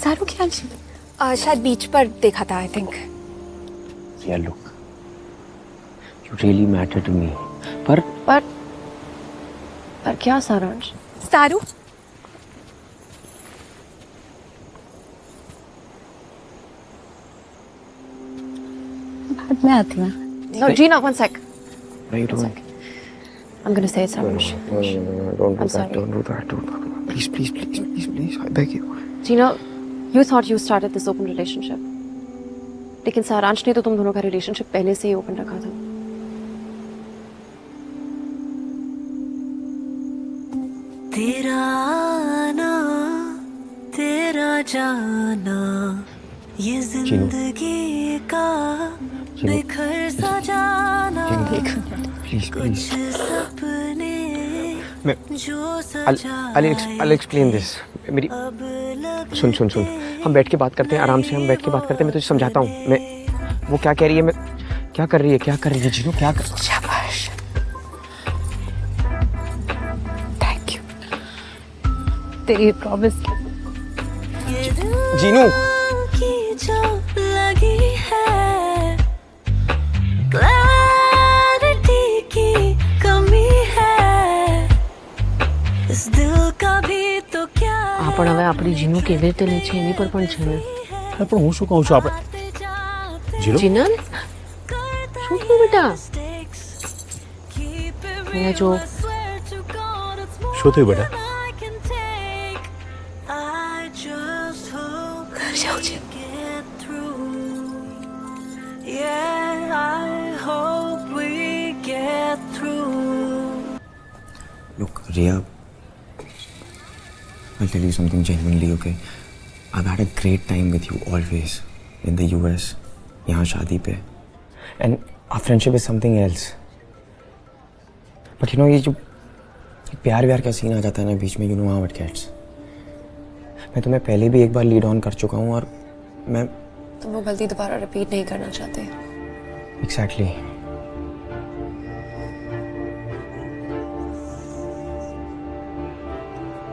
सारू क्या? शायद बीच पर देखा था, I think. Yeah, look, you really matter to me. पर क्या सारांश? सारू, बाद में आती हूँ। No, Gina, one sec. What are you doing? I'm gonna say it's Saransh. Don't I'm sorry. Don't do that. Please, I beg you. Gina, you thought you started this open relationship. लेकिन सारांश ने तो तुम दोनों का relationship पहले से ही open रखा था. तेरा आना तेरा जाना ये जिंदगी का बिखर सा जाना कुछ सपने जो I'll explain this. मेरी सुन हम बैठ के बात करते हैं, आराम से हम बैठ के बात करते हैं. मैं तुझे समझाता हूँ. मैं वो क्या कह रही है, मैं क्या कर रही है जीनू, क्या कर. शाबाश. Thank you. तेरी प्रॉमिस. जीनू की जो लगी है क्लैरिटी की कमी है इस दिल का भी तो क्या આ પણ હવે આપણી જીનું કેવી રીતે લે છે એની પર પણ છે ને. પણ હું શું કહું છું આપણે જીનલ શું થયું બેટા? અહીંયા જો શું થયું બેટા? ઘર જાઉં છે. Yeah, I hope we get through. Look, Riya, I'll tell you something genuinely, okay? I've had a great time with you always. In the US, यहाँ शादी पे. And our friendship is something else. But you know, ये जो प्यार का scene आ जाता है ना बीच में, you know how it gets. मैं तुम्हें पहले भी एक बार लीड ऑन कर चुका हूँ और मैं तुम वो गलती दोबारा रिपीट नहीं करना चाहते. Exactly.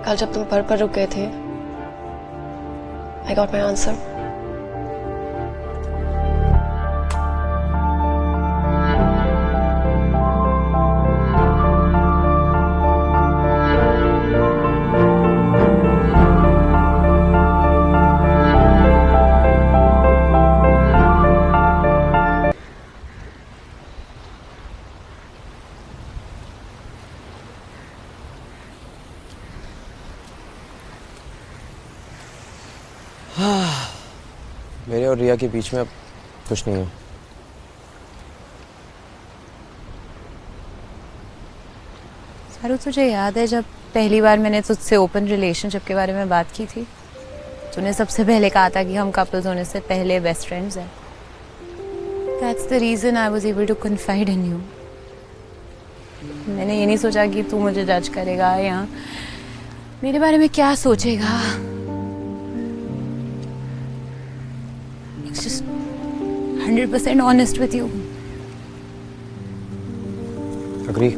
कल जब तुम पर रुक गए थे I got my answer. मेरे और रिया के बीच में अब कुछ नहीं है. सारू, तुझे याद है जब पहली बार मैंने तुझसे ओपन रिलेशनशिप के बारे में बात की थी? तूने सबसे पहले कहा था कि हम कपल्स होने से पहले बेस्ट फ्रेंड्स हैं. That's the reason I was able to confide in you. मैंने ये नहीं सोचा कि तू मुझे जज करेगा या मेरे बारे में क्या सोचेगा. It's just 100% honest with you. Agree.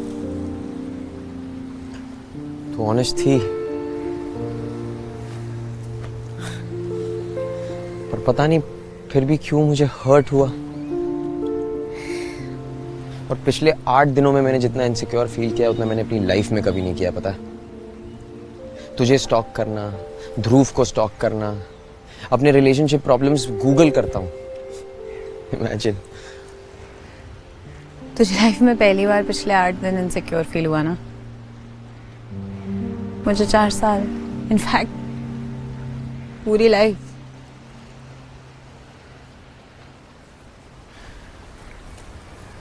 तू ऑनेस्ट थी, पर पता नहीं फिर भी क्यों मुझे हर्ट हुआ. और पिछले 8 दिनों में मैंने जितना इनसिक्योर फील किया उतना मैंने अपनी लाइफ में कभी नहीं किया. पता है, तुझे स्टॉक करना, ध्रुव को स्टॉक करना, अपने रिलेशनशिप प्रॉब्लम्स गूगल करता हूँ. इमेजिन. तुझे लाइफ में पहली बार पिछले 8 दिन इनसिक्योर फील हुआ ना? मुझे 4 साल, इनफैक्ट पूरी लाइफ.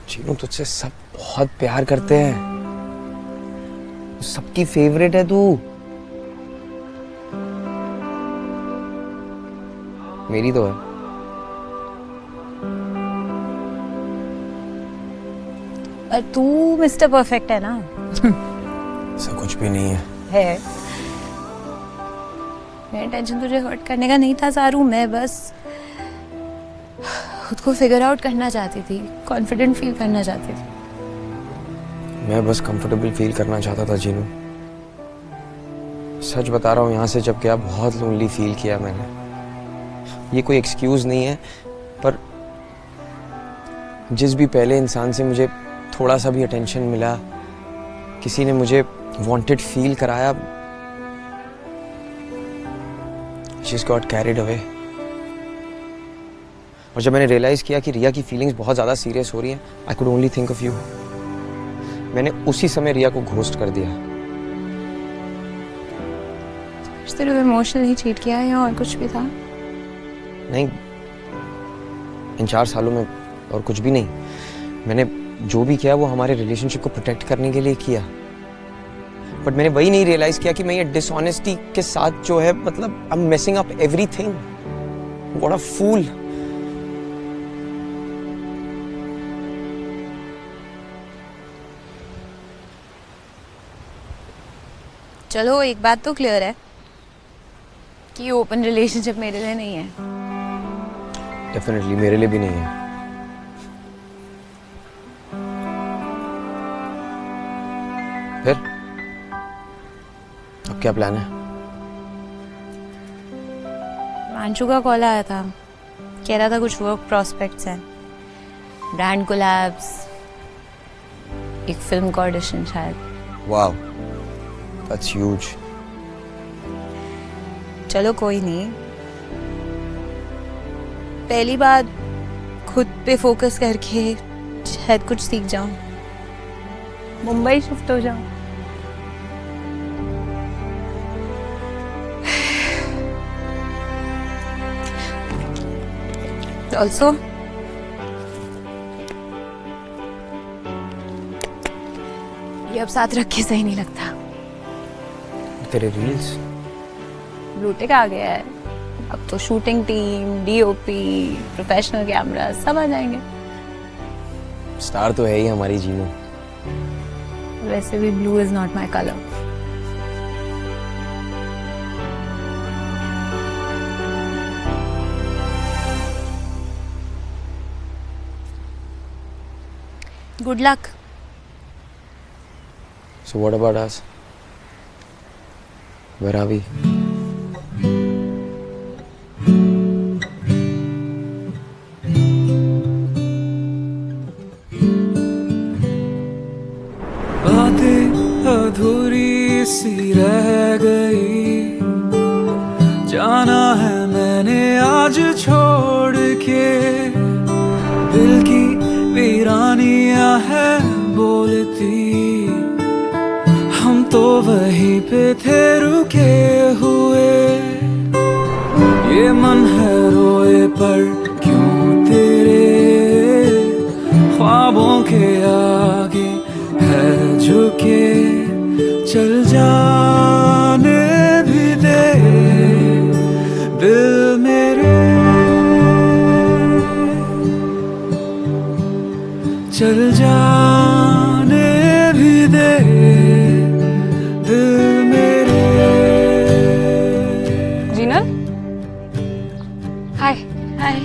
जीनू, तुझसे सब बहुत प्यार करते हैं, सबकी फेवरेट है तू. मेरी तो है. पर तू मिस्टर परफेक्ट है ना? ऐसा कुछ भी नहीं है. मेरा इंटेंशन तुझे हर्ट करने का नहीं था सारू. मैं बस खुद को फिगर आउट करना चाहती थी, कॉन्फिडेंट फील करना चाहती थी. मैं बस कंफर्टेबल फील करना चाहता था जीनू. सच बता रहा हूँ, यहाँ से जब गया बहुत लोनली फील किया मैंने. ये कोई एक्सक्यूज नहीं है, पर जिस भी पहले इंसान से मुझे थोड़ा सा भी अटेंशन मिला, किसी ने मुझे वांटेड फील कराया, she's got carried away. और जब मैंने रियलाइज किया कि रिया की फीलिंग्स बहुत ज़्यादा सीरियस हो रही हैं, I could only think of you. मैंने उसी समय रिया को घोस्ट कर दिया। सिर्फ इमोशनली चीट किया या और कुछ भी था? नहीं, इन 4 सालों में और कुछ भी नहीं। मैंने जो भी किया वो हमारे रिलेशनशिप को प्रोटेक्ट करने के लिए किया, बट मैंने वही नहीं रियलाइज किया कि मैं ये डिसऑनेस्टी के साथ जो है, मतलब I am messing up everything. What a fool. चलो एक बात तो क्लियर है कि ओपन रिलेशनशिप मेरे लिए नहीं है। डेफिनेटली मेरे लिए भी नहीं है। फिर अब क्या प्लान है? अंशु का कॉल आया था, कह रहा था कुछ वर्क प्रॉस्पेक्ट्स हैं, ब्रांड कोलैब्स, एक फिल्म का ऑडिशन शायद। Wow, that's huge. चलो कोई नहीं, पहली बार खुद पे फोकस करके शायद कुछ सीख जाऊं, मुंबई शिफ्ट हो जाऊं। ऑल्सो ये अब साथ रख के सही नहीं लगता। तेरे रील्स ब्लूटिक आ गया है, अब तो shooting team, DOP, professional camera सब आ जाएंगे। स्टार तो है ही हमारी जीनू। वैसे भी blue is not my colour. Good luck. So what about us? Where are we? बातें अधूरी सी रह गई, जाना है मैंने आज छोड़ के, दिल की वीरानियां है बोलती, हम तो वहीं पे थे रुके हुए, ये मन है रोए पर क्यों तेरे ख्वाबों के आगे है झुके, चल जाने भी दे दिल मेरे, चल जाने भी दे दिल मेरे। Jinal, hi. Hi.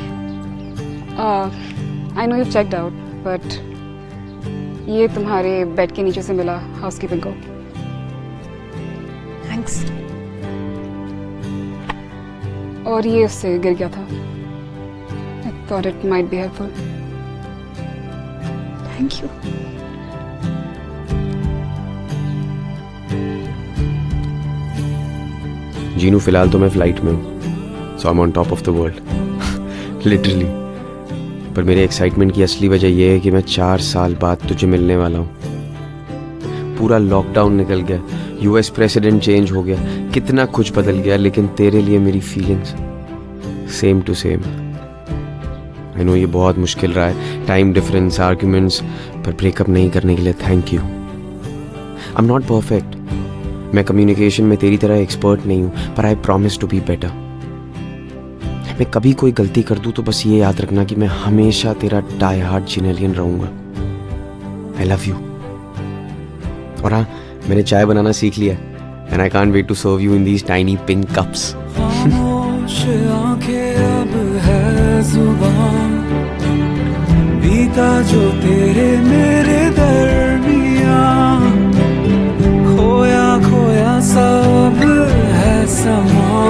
I know you checked out, but ये तुम्हारे बेड के नीचे से मिला हाउसकीपिंग को। थैंक्स। और ये उससे गिर गया था। I thought it might be helpful. Thank you. Jinu फिलहाल तो मैं फ्लाइट में हूँ, so I am on top of the world literally. पर मेरे एक्साइटमेंट की असली वजह यह है कि मैं 4 साल बाद तुझे मिलने वाला हूँ। पूरा लॉकडाउन निकल गया, यूएस प्रेसिडेंट चेंज हो गया, कितना कुछ बदल गया, लेकिन तेरे लिए मेरी feelings same to same. I know ये बहुत मुश्किल रहा है, टाइम डिफरेंस, आर्ग्यूमेंट्स, पर ब्रेकअप नहीं करने के लिए thank you. I am not perfect, मैं कम्युनिकेशन में तेरी तरह एक्सपर्ट नहीं हूँ, पर I promise to be better. मैं कभी कोई गलती कर दूँ तो बस ये याद रखना कि मैं हमेशा तेरा डाई हार्ट जिनेलियन रहूँगा। I love you. और हाँ, मैंने चाय बनाना सीख लिया and I can't wait to serve you in these tiny pink cups. खामोश आंखें अब है जुबान, बीता जो तेरे मेरे दरमियां, खोया खोया सब है समा,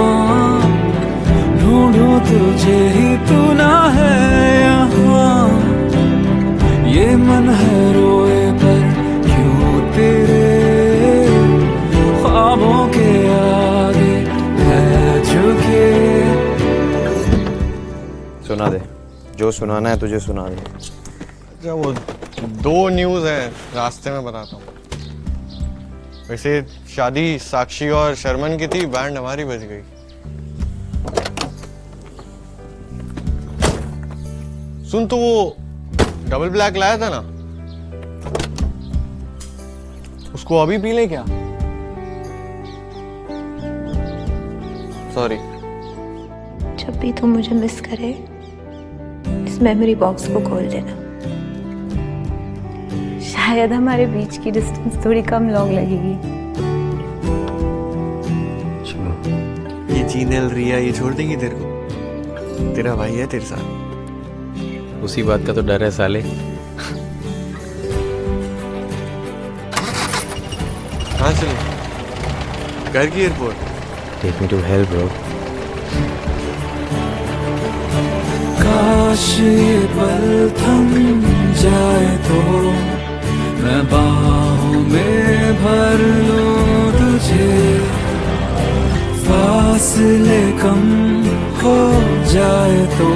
ढूंढूं तुझे ही तू ना है यहाँ, ये मन है रोए पर क्यों तेरे ख्वाबों के आगे है झुके। सुना दे, जो सुनाना है तुझे सुना दे। अच्छा वो 2 न्यूज़ है, रास्ते में बताता हूँ। वैसे शादी साक्षी और शर्मन की थी, बैंड हमारी बज गई। सुन, तो वो डबल ब्लैक लाया था ना, उसको अभी पी ले क्या? सॉरी। जब भी तुम मुझे मिस करे इस मेमोरी बॉक्स को खोल देना। शायद हमारे बीच की डिस्टेंस थोड़ी कम लॉन्ग लगेगी। ये जीनल रिया ये छोड़ देंगी तेरे को? तेरा भाई है तेरे साथ। उसी बात का तो डर है साले। कहाँ चले? घर की airport. Take me to hell bro. काश ये पल थम जाए तो मैं बाहों में भर लूं तुझे, फासले कम हो जाए तो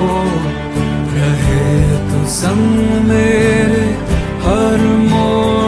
रहे तू संग मेरे हर मोड़